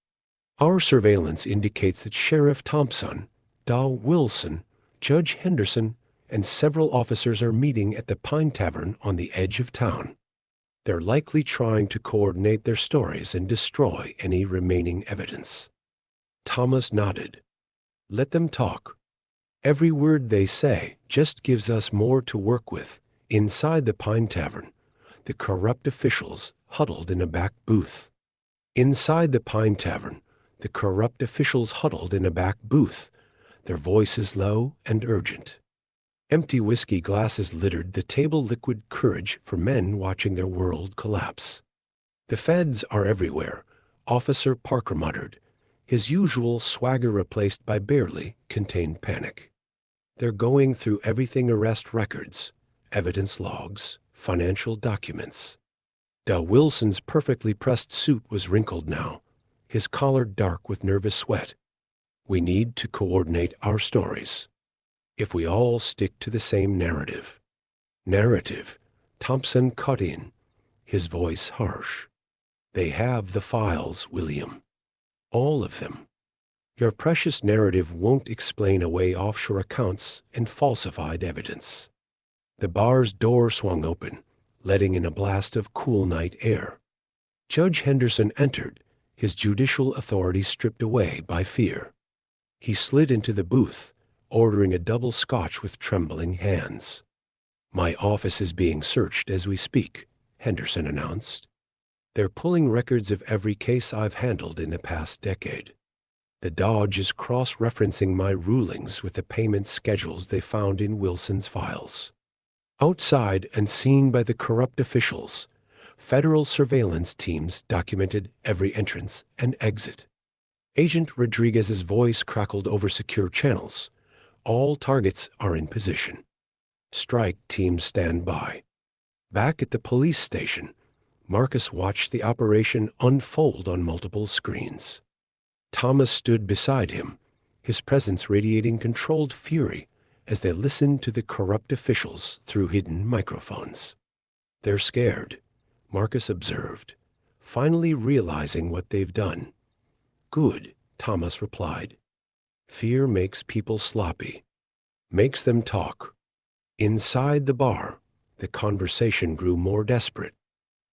"Our surveillance indicates that Sheriff Thompson, Wilson, Judge Henderson, and several officers are meeting at the Pine Tavern on the edge of town. They're likely trying to coordinate their stories and destroy any remaining evidence." Thomas nodded. "Let them talk. Every word they say just gives us more to work with." Inside the Pine Tavern, the corrupt officials huddled in a back booth. Inside the Pine Tavern, the corrupt officials huddled in a back booth, their voices low and urgent. Empty whiskey glasses littered the table, liquid courage for men watching their world collapse. "The feds are everywhere," Officer Parker muttered, his usual swagger replaced by barely contained panic. "They're going through everything: arrest records, evidence logs, financial documents." Wilson's perfectly pressed suit was wrinkled now, his collar dark with nervous sweat. "We need to coordinate our stories. If we all stick to the same narrative." "Narrative," Thompson cut in, his voice harsh. "They have the files, William. All of them. Your precious narrative won't explain away offshore accounts and falsified evidence." The bar's door swung open, letting in a blast of cool night air. Judge Henderson entered, his judicial authority stripped away by fear. He slid into the booth, ordering a double scotch with trembling hands. My office is being searched as we speak, Henderson announced. They're pulling records of every case I've handled in the past decade. The Dodge is cross-referencing my rulings with the payment schedules they found in Wilson's files. Outside and seen by the corrupt officials, federal surveillance teams documented every entrance and exit. Agent Rodriguez's voice crackled over secure channels. All targets are in position. Strike teams stand by. Back at the police station, Marcus watched the operation unfold on multiple screens. Thomas stood beside him, his presence radiating controlled fury as they listened to the corrupt officials through hidden microphones. They're scared, Marcus observed, finally realizing what they've done. Good, Thomas replied. Fear makes people sloppy, makes them talk. Inside the bar, the conversation grew more desperate.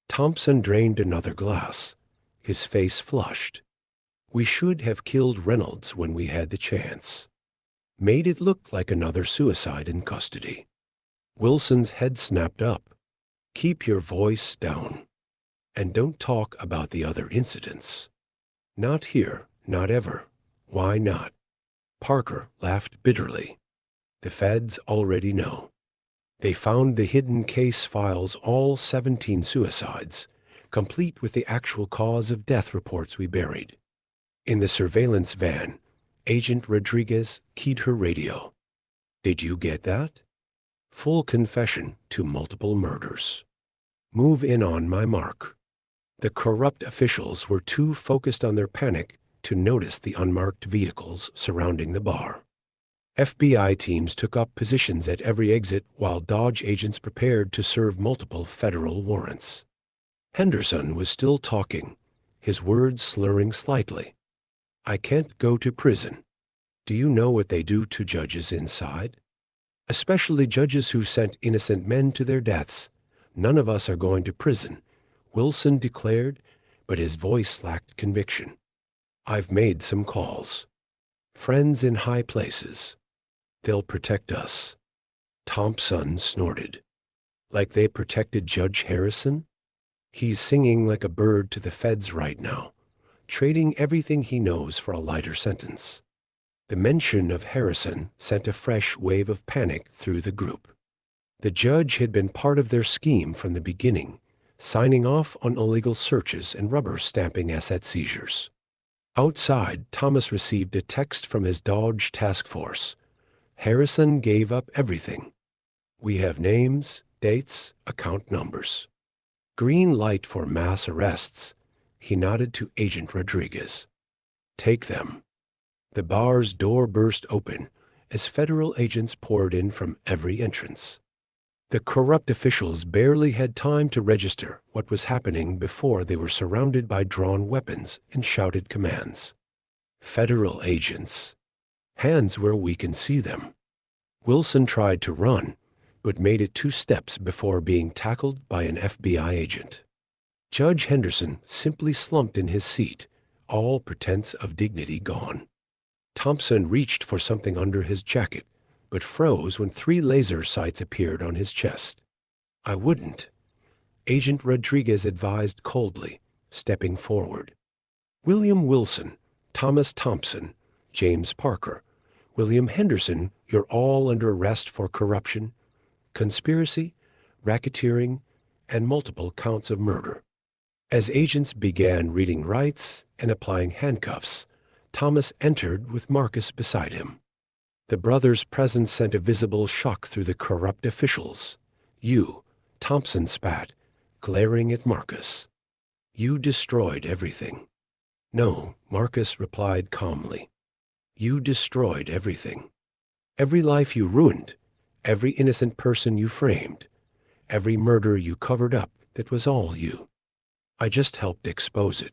Thompson drained another glass, his face flushed. We should have killed Reynolds when we had the chance. Made it look like another suicide in custody. Wilson's head snapped up. Keep your voice down. And don't talk about the other incidents. Not here, not ever. Why not? Parker laughed bitterly. The feds already know. They found the hidden case files, all 17 suicides, complete with the actual cause of death reports we buried. In the surveillance van, Agent Rodriguez keyed her radio. Did you get that? Full confession to multiple murders. Move in on my mark. The corrupt officials were too focused on their panic to notice the unmarked vehicles surrounding the bar. FBI teams took up positions at every exit while Dodge agents prepared to serve multiple federal warrants. Henderson was still talking, his words slurring slightly. I can't go to prison. Do you know what they do to judges inside? Especially judges who sent innocent men to their deaths. None of us are going to prison, Wilson declared, but his voice lacked conviction. I've made some calls. Friends in high places. They'll protect us. Thompson snorted. Like they protected Judge Harrison? He's singing like a bird to the feds right now, trading everything he knows for a lighter sentence. The mention of Harrison sent a fresh wave of panic through the group. The judge had been part of their scheme from the beginning, signing off on illegal searches and rubber-stamping asset seizures. Outside, Thomas received a text from his Dodge task force. Harrison gave up everything. We have names, dates, account numbers. Green light for mass arrests. He nodded to Agent Rodriguez. Take them. The bar's door burst open as federal agents poured in from every entrance. The corrupt officials barely had time to register what was happening before they were surrounded by drawn weapons and shouted commands. Federal agents. Hands where we can see them. Wilson tried to run, but made it 2 steps before being tackled by an FBI agent. Judge Henderson simply slumped in his seat, all pretense of dignity gone. Thompson reached for something under his jacket, but froze when 3 laser sights appeared on his chest. I wouldn't, Agent Rodriguez advised coldly, stepping forward. William Wilson, Thomas Thompson, James Parker, William Henderson, you're all under arrest for corruption, conspiracy, racketeering, and multiple counts of murder. As agents began reading rights and applying handcuffs, Thomas entered with Marcus beside him. The brothers' presence sent a visible shock through the corrupt officials. You, Thompson spat, glaring at Marcus. You destroyed everything. No, Marcus replied calmly. You destroyed everything. Every life you ruined, every innocent person you framed, every murder you covered up, that was all you. I just helped expose it.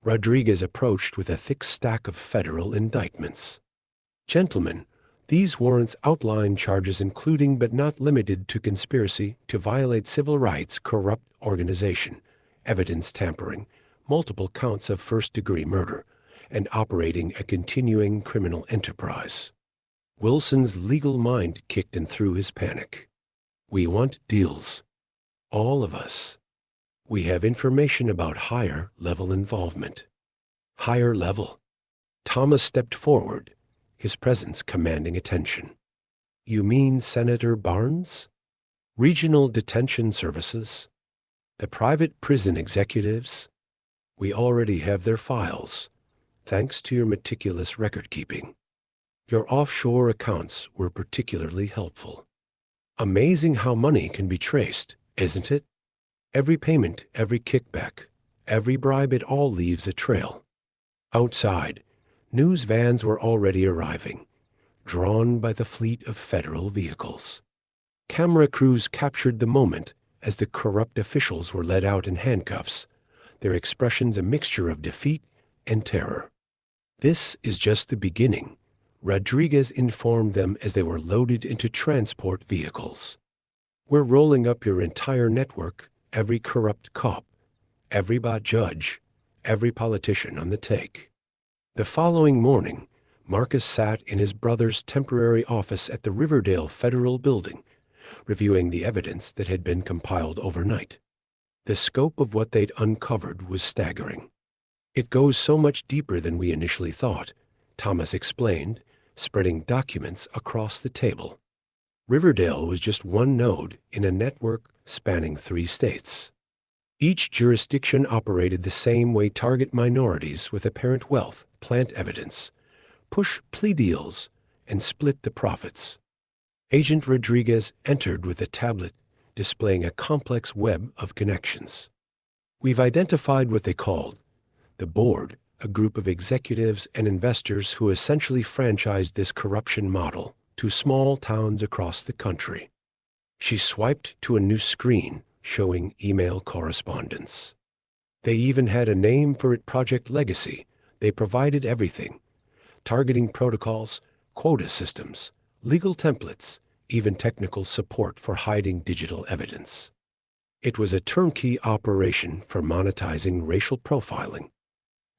Rodriguez approached with a thick stack of federal indictments. Gentlemen, these warrants outline charges including but not limited to conspiracy to violate civil rights, corrupt organization, evidence tampering, multiple counts of first-degree murder, and operating a continuing criminal enterprise. Wilson's legal mind kicked in through his panic. We want deals. All of us. We have information about higher level involvement. Higher level. Thomas stepped forward, his presence commanding attention. You mean Senator Barnes? Regional Detention Services? The private prison executives? We already have their files, thanks to your meticulous record-keeping. Your offshore accounts were particularly helpful. Amazing how money can be traced, isn't it? Every payment, every kickback, every bribe, it all leaves a trail. Outside, news vans were already arriving, drawn by the fleet of federal vehicles. Camera crews captured the moment as the corrupt officials were led out in handcuffs, their expressions a mixture of defeat and terror. This is just the beginning, Rodriguez informed them as they were loaded into transport vehicles. We're rolling up your entire network, every corrupt cop, every bot judge, every politician on the take. The following morning, Marcus sat in his brother's temporary office at the Riverdale Federal Building, reviewing the evidence that had been compiled overnight. The scope of what they'd uncovered was staggering. It goes so much deeper than we initially thought, Thomas explained, spreading documents across the table. Riverdale was just one node in a network spanning 3 states. Each jurisdiction operated the same way: target minorities with apparent wealth, plant evidence, push plea deals, and split the profits. Agent Rodriguez entered with a tablet displaying a complex web of connections. We've identified what they called the board, a group of executives and investors who essentially franchised this corruption model to small towns across the country. She swiped to a new screen showing email correspondence. They even had a name for it: Project Legacy. They provided everything: targeting protocols, quota systems, legal templates, even technical support for hiding digital evidence. It was a turnkey operation for monetizing racial profiling.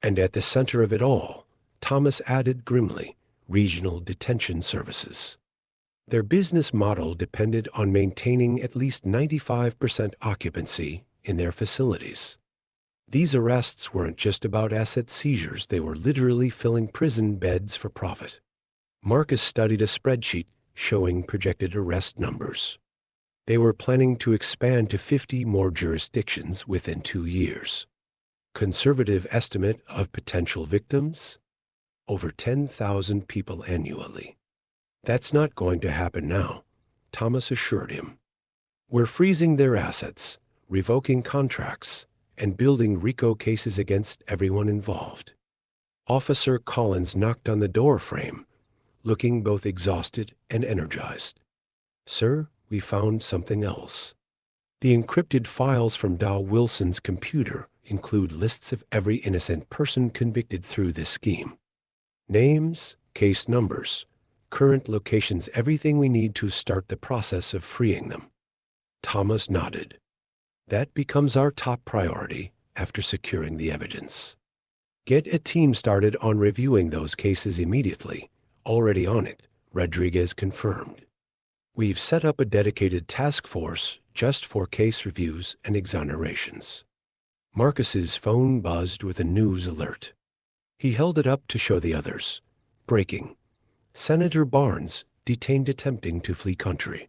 And at the center of it all, Thomas added grimly, regional detention services. Their business model depended on maintaining at least 95% occupancy in their facilities. These arrests weren't just about asset seizures, they were literally filling prison beds for profit. Marcus studied a spreadsheet showing projected arrest numbers. They were planning to expand to 50 more jurisdictions within 2 years. Conservative estimate of potential victims? Over 10,000 people annually. That's not going to happen now, Thomas assured him. We're freezing their assets, revoking contracts, and building RICO cases against everyone involved. Officer Collins knocked on the door frame, looking both exhausted and energized. Sir, we found something else. The encrypted files from Dow Wilson's computer include lists of every innocent person convicted through this scheme. Names, case numbers, current locations, everything we need to start the process of freeing them. Thomas nodded. That becomes our top priority after securing the evidence. Get a team started on reviewing those cases immediately. Already on it, Rodriguez confirmed. We've set up a dedicated task force just for case reviews and exonerations. Marcus's phone buzzed with a news alert. He held it up to show the others. Breaking. Senator Barnes detained attempting to flee country.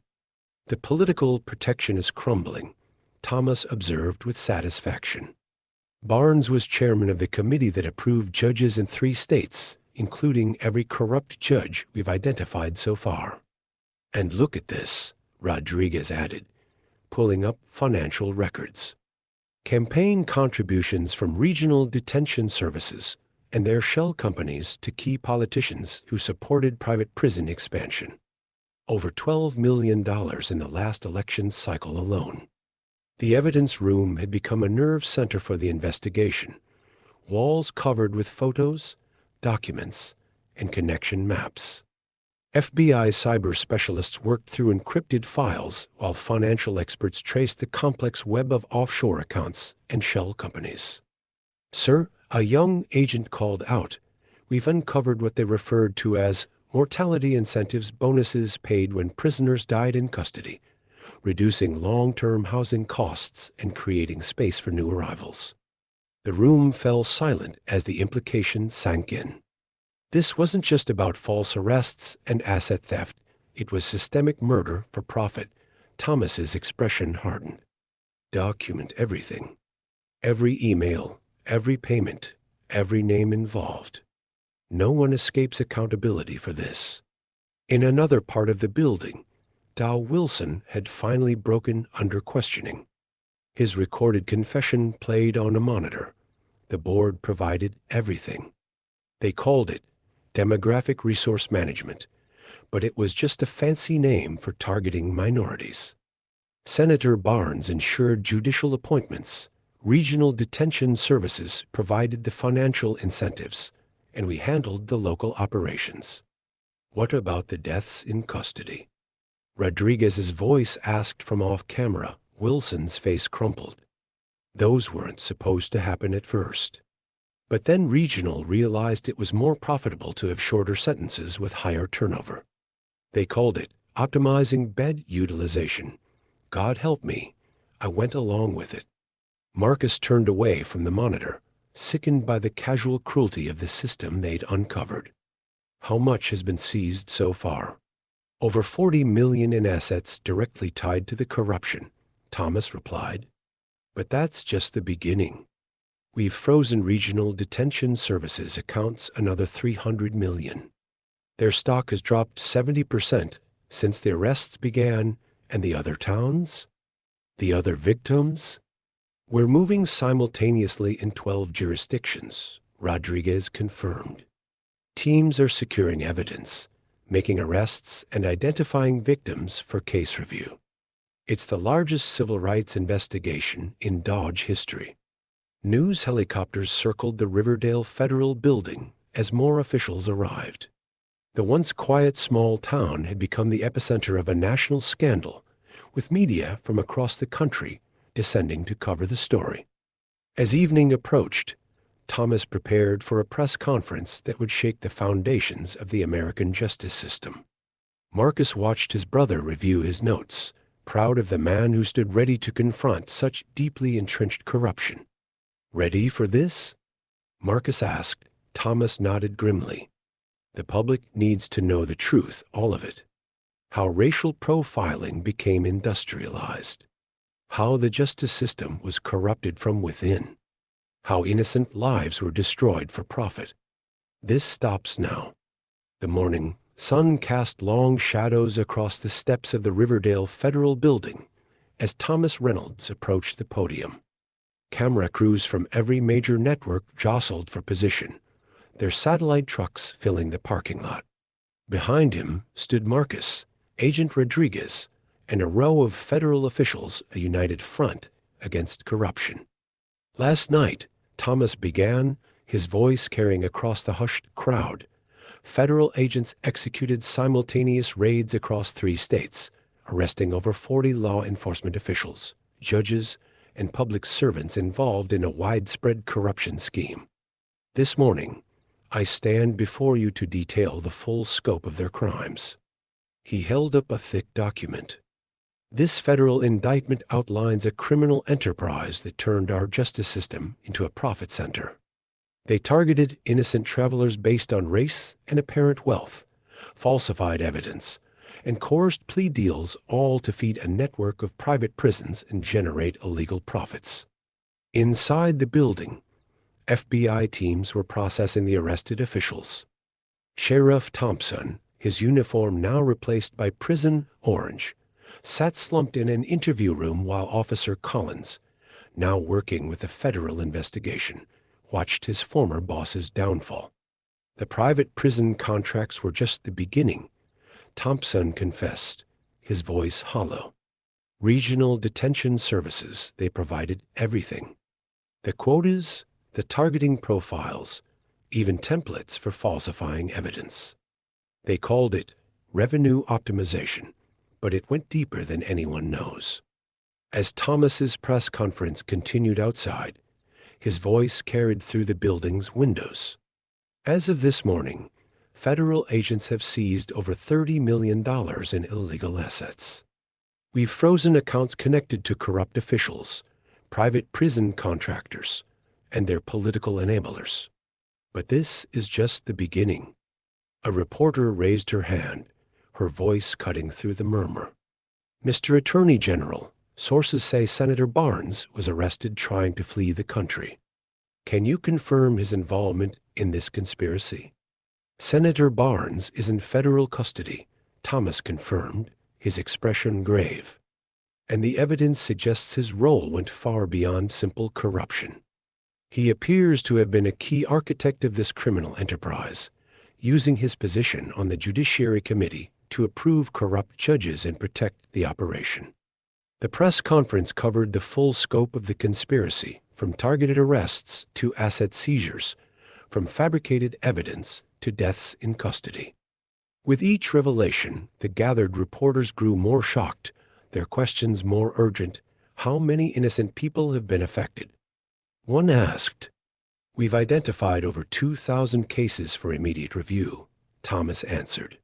The political protection is crumbling, Thomas observed with satisfaction. Barnes was chairman of the committee that approved judges in 3 states, including every corrupt judge we've identified so far. And look at this, Rodriguez added, pulling up financial records. Campaign contributions from regional detention services and their shell companies to key politicians who supported private prison expansion. Over $12 million in the last election cycle alone. The evidence room had become a nerve center for the investigation, walls covered with photos, documents, and connection maps. FBI cyber specialists worked through encrypted files while financial experts traced the complex web of offshore accounts and shell companies. Sir, a young agent called out. We've uncovered what they referred to as mortality incentives, bonuses paid when prisoners died in custody. reducing long-term housing costs and creating space for new arrivals. The room fell silent as the implication sank in. This wasn't just about false arrests and asset theft. It was systemic murder for profit. Thomas's expression hardened. Document everything. Every email, every payment, every name involved. No one escapes accountability for this. In another part of the building, Dow Wilson had finally broken under questioning. His recorded confession played on a monitor. The board provided everything. They called it demographic resource management, but it was just a fancy name for targeting minorities. Senator Barnes ensured judicial appointments. Regional detention services provided the financial incentives, and we handled the local operations. What about the deaths in custody? Rodriguez's voice asked from off camera. Wilson's face crumpled. Those weren't supposed to happen at first. But then Regional realized it was more profitable to have shorter sentences with higher turnover. They called it optimizing bed utilization. God help me, I went along with it. Marcus turned away from the monitor, sickened by the casual cruelty of the system they'd uncovered. How much has been seized so far? Over 40 million in assets directly tied to the corruption, Thomas replied. But that's just the beginning. We've frozen Regional Detention Services accounts another 300 million. Their stock has dropped 70% since the arrests began. And the other towns? The other victims? We're moving simultaneously in 12 jurisdictions, Rodriguez confirmed. Teams are securing evidence, making arrests and identifying victims for case review. It's the largest civil rights investigation in Dodge history. News helicopters circled the Riverdale Federal Building as more officials arrived. The once quiet small town had become the epicenter of a national scandal, with media from across the country descending to cover the story. As evening approached, Thomas prepared for a press conference that would shake the foundations of the American justice system. Marcus watched his brother review his notes, proud of the man who stood ready to confront such deeply entrenched corruption. Ready for this? Marcus asked. Thomas nodded grimly. The public needs to know the truth, all of it. How racial profiling became industrialized. How the justice system was corrupted from within. How innocent lives were destroyed for profit. This stops now. The morning sun cast long shadows across the steps of the Riverdale Federal Building as Marcus Reynolds approached the podium. Camera crews from every major network jostled for position, their satellite trucks filling the parking lot. Behind him stood Marcus, Agent Rodriguez, and a row of federal officials, a united front against corruption. Last night, Thomas began, his voice carrying across the hushed crowd. Federal agents executed simultaneous raids across 3 states, arresting over 40 law enforcement officials, judges, and public servants involved in a widespread corruption scheme. This morning, I stand before you to detail the full scope of their crimes. He held up a thick document. This federal indictment outlines a criminal enterprise that turned our justice system into a profit center. They targeted innocent travelers based on race and apparent wealth, falsified evidence, and coerced plea deals, all to feed a network of private prisons and generate illegal profits. Inside the building, FBI teams were processing the arrested officials. Sheriff Thompson, his uniform now replaced by prison orange, sat slumped in an interview room while Officer Collins, now working with the federal investigation, watched his former boss's downfall. The private prison contracts were just the beginning, Thompson confessed, his voice hollow. Regional detention services, they provided everything. The quotas, the targeting profiles, even templates for falsifying evidence. They called it revenue optimization, but it went deeper than anyone knows. As Thomas's press conference continued outside, his voice carried through the building's windows. As of this morning, federal agents have seized over $30 million in illegal assets. We've frozen accounts connected to corrupt officials, private prison contractors, and their political enablers. But this is just the beginning. A reporter raised her hand, her voice cutting through the murmur. Mr. Attorney General, sources say Senator Barnes was arrested trying to flee the country. Can you confirm his involvement in this conspiracy? Senator Barnes is in federal custody, Thomas confirmed, his expression grave. And the evidence suggests his role went far beyond simple corruption. He appears to have been a key architect of this criminal enterprise, using his position on the Judiciary Committee to approve corrupt judges and protect the operation. The press conference covered the full scope of the conspiracy, from targeted arrests to asset seizures, from fabricated evidence to deaths in custody. With each revelation, the gathered reporters grew more shocked, their questions more urgent. How many innocent people have been affected? One asked. We've identified over 2,000 cases for immediate review, Thomas answered.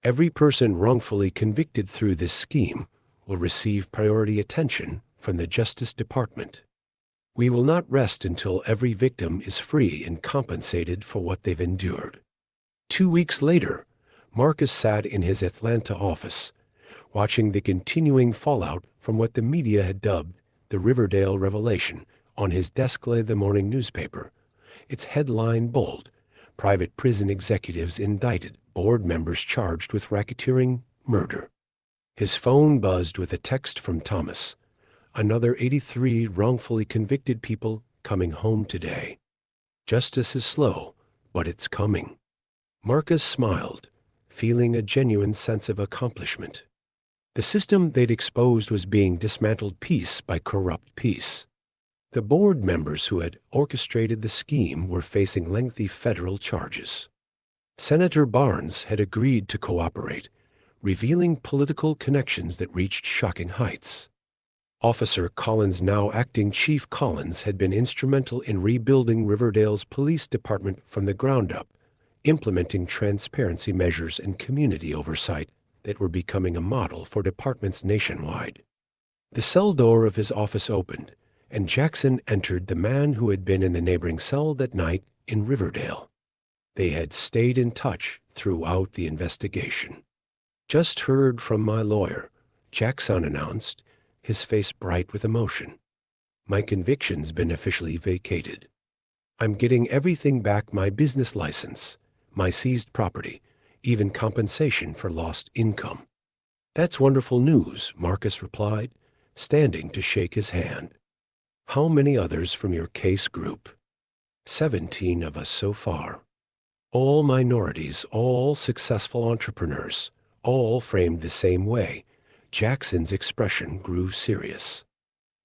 Every person wrongfully convicted through this scheme will receive priority attention from the Justice Department. We will not rest until every victim is free and compensated for what they've endured. 2 weeks later, Marcus sat in his Atlanta office, watching the continuing fallout from what the media had dubbed the Riverdale revelation. On his desk lay the morning newspaper, its headline bold: private prison executives indicted, board members charged with racketeering, murder. His phone buzzed with a text from Thomas. Another 83 wrongfully convicted people coming home today. Justice is slow, but it's coming. Marcus smiled, feeling a genuine sense of accomplishment. The system they'd exposed was being dismantled piece by corrupt piece. The board members who had orchestrated the scheme were facing lengthy federal charges. Senator Barnes had agreed to cooperate, revealing political connections that reached shocking heights. Officer Collins, now acting Chief Collins, had been instrumental in rebuilding Riverdale's police department from the ground up, implementing transparency measures and community oversight that were becoming a model for departments nationwide. The cell door of his office opened, and Jackson entered, the man who had been in the neighboring cell that night in Riverdale. They had stayed in touch throughout the investigation. Just heard from my lawyer, Jackson announced, his face bright with emotion. My conviction's been officially vacated. I'm getting everything back: my business license, my seized property, even compensation for lost income. That's wonderful news, Marcus replied, standing to shake his hand. How many others from your case group? 17 of us so far. All minorities, all successful entrepreneurs, all framed the same way. Jackson's expression grew serious.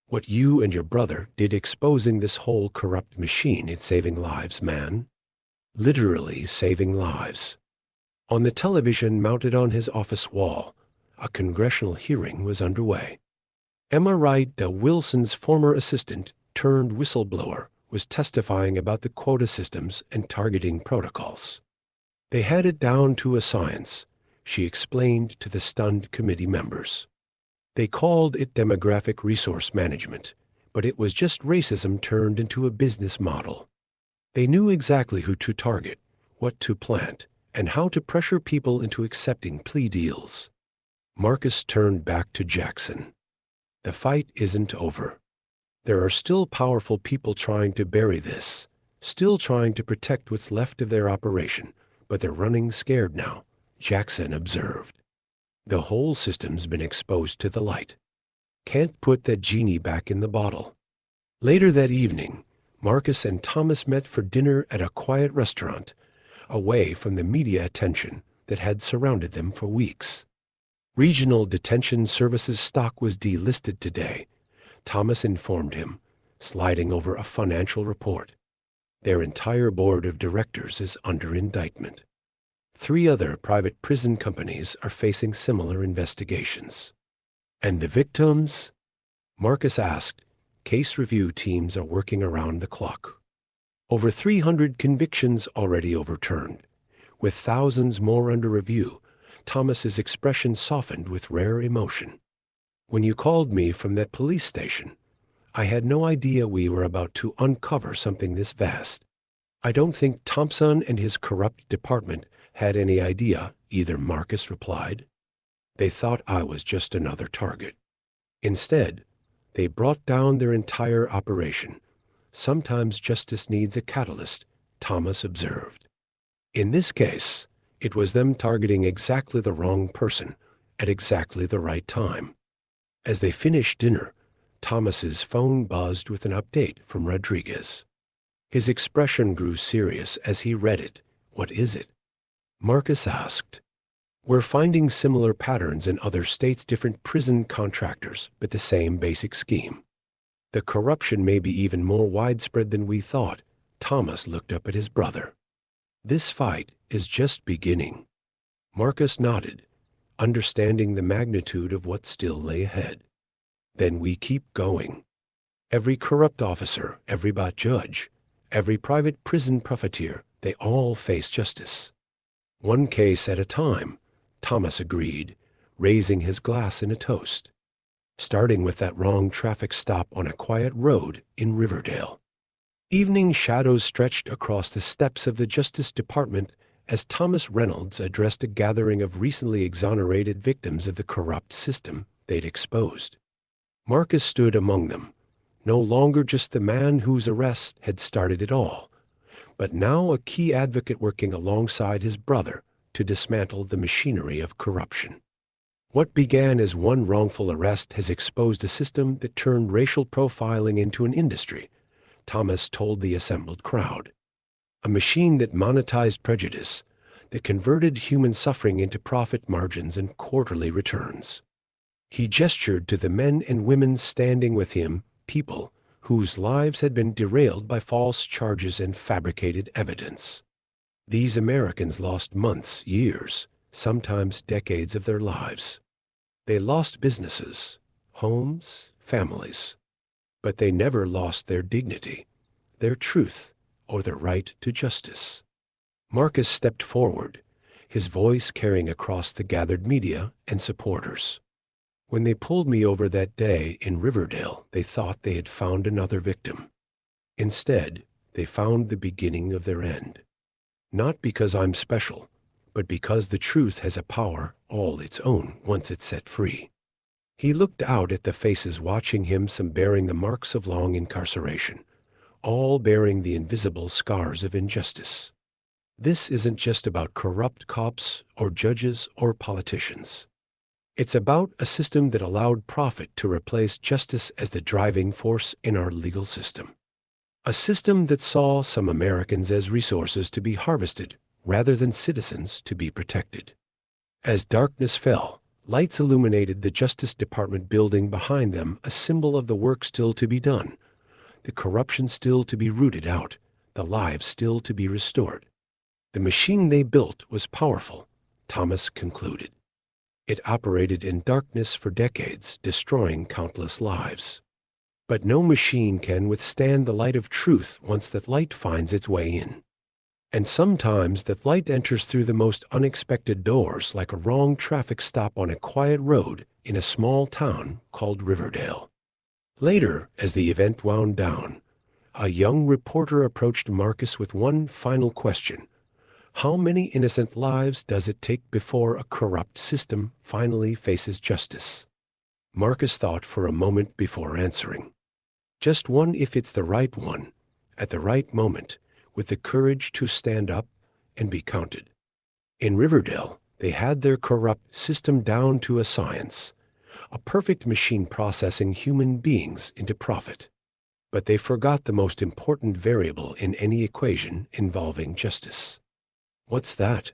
What you and your brother did exposing this whole corrupt machine, it's saving lives, man. Literally saving lives. On the television mounted on his office wall, a congressional hearing was underway. Emma Wright, Wilson's former assistant turned whistleblower, was testifying about the quota systems and targeting protocols. They had it down to a science, she explained to the stunned committee members. They called it demographic resource management, but it was just racism turned into a business model. They knew exactly who to target, what to plant, and how to pressure people into accepting plea deals. Marcus turned back to Jackson. The fight isn't over. There are still powerful people trying to bury this, still trying to protect what's left of their operation, but they're running scared now, Jackson observed. The whole system's been exposed to the light. Can't put that genie back in the bottle. Later that evening, Marcus and Thomas met for dinner at a quiet restaurant, away from the media attention that had surrounded them for weeks. Regional Detention Services stock was delisted today, Thomas informed him, sliding over a financial report. Their entire board of directors is under indictment. 3 other private prison companies are facing similar investigations. And the victims? Marcus asked. Case review teams are working around the clock. Over 300 convictions already overturned. With thousands more under review, Thomas's expression softened with rare emotion. When you called me from that police station, I had no idea we were about to uncover something this vast. I don't think Thompson and his corrupt department had any idea either, Marcus replied. They thought I was just another target. Instead, they brought down their entire operation. Sometimes justice needs a catalyst, Thomas observed. In this case, it was them targeting exactly the wrong person at exactly the right time. As they finished dinner, Thomas's phone buzzed with an update from Rodriguez. His expression grew serious as he read it. What is it? Marcus asked. We're finding similar patterns in other states, different prison contractors, but the same basic scheme. The corruption may be even more widespread than we thought. Thomas looked up at his brother. This fight is just beginning. Marcus nodded, understanding the magnitude of what still lay ahead. Then we keep going. Every corrupt officer, every bot judge, every private prison profiteer, they all face justice. One case at a time, Thomas agreed, raising his glass in a toast. Starting with that wrong traffic stop on a quiet road in Riverdale. Evening shadows stretched across the steps of the Justice Department as Thomas Reynolds addressed a gathering of recently exonerated victims of the corrupt system they'd exposed. Marcus stood among them, no longer just the man whose arrest had started it all, but now a key advocate working alongside his brother to dismantle the machinery of corruption. What began as one wrongful arrest has exposed a system that turned racial profiling into an industry, Thomas told the assembled crowd. A machine that monetized prejudice, that converted human suffering into profit margins and quarterly returns. He gestured to the men and women standing with him, people whose lives had been derailed by false charges and fabricated evidence. These Americans lost months, years, sometimes decades of their lives. They lost businesses, homes, families, but they never lost their dignity, their truth, or their right to justice. Marcus stepped forward, his voice carrying across the gathered media and supporters. When they pulled me over that day in Riverdale, they thought they had found another victim. Instead, they found the beginning of their end. Not because I'm special, but because the truth has a power all its own once it's set free. He looked out at the faces watching him, some bearing the marks of long incarceration, all bearing the invisible scars of injustice. This isn't just about corrupt cops or judges or politicians. It's about a system that allowed profit to replace justice as the driving force in our legal system. A system that saw some Americans as resources to be harvested rather than citizens to be protected. As darkness fell, lights illuminated the Justice Department building behind them, a symbol of the work still to be done, the corruption still to be rooted out, the lives still to be restored. The machine they built was powerful, Thomas concluded. It operated in darkness for decades, destroying countless lives. But no machine can withstand the light of truth once that light finds its way in. And sometimes that light enters through the most unexpected doors, like a wrong traffic stop on a quiet road in a small town called Riverdale. Later, as the event wound down, a young reporter approached Marcus with one final question. How many innocent lives does it take before a corrupt system finally faces justice? Marcus thought for a moment before answering. Just one, if it's the right one, at the right moment, with the courage to stand up and be counted. In Riverdale, they had their corrupt system down to a science, a perfect machine processing human beings into profit. But they forgot the most important variable in any equation involving justice. What's that?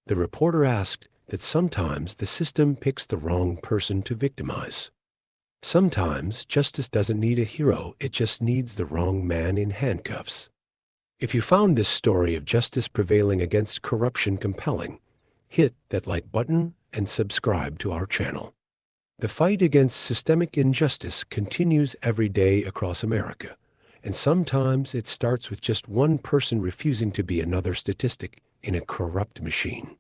The reporter asked. That sometimes the system picks the wrong person to victimize. Sometimes justice doesn't need a hero, it just needs the wrong man in handcuffs. If you found this story of justice prevailing against corruption compelling, hit that like button and subscribe to our channel. The fight against systemic injustice continues every day across America, and sometimes it starts with just one person refusing to be another statistic in a corrupt machine.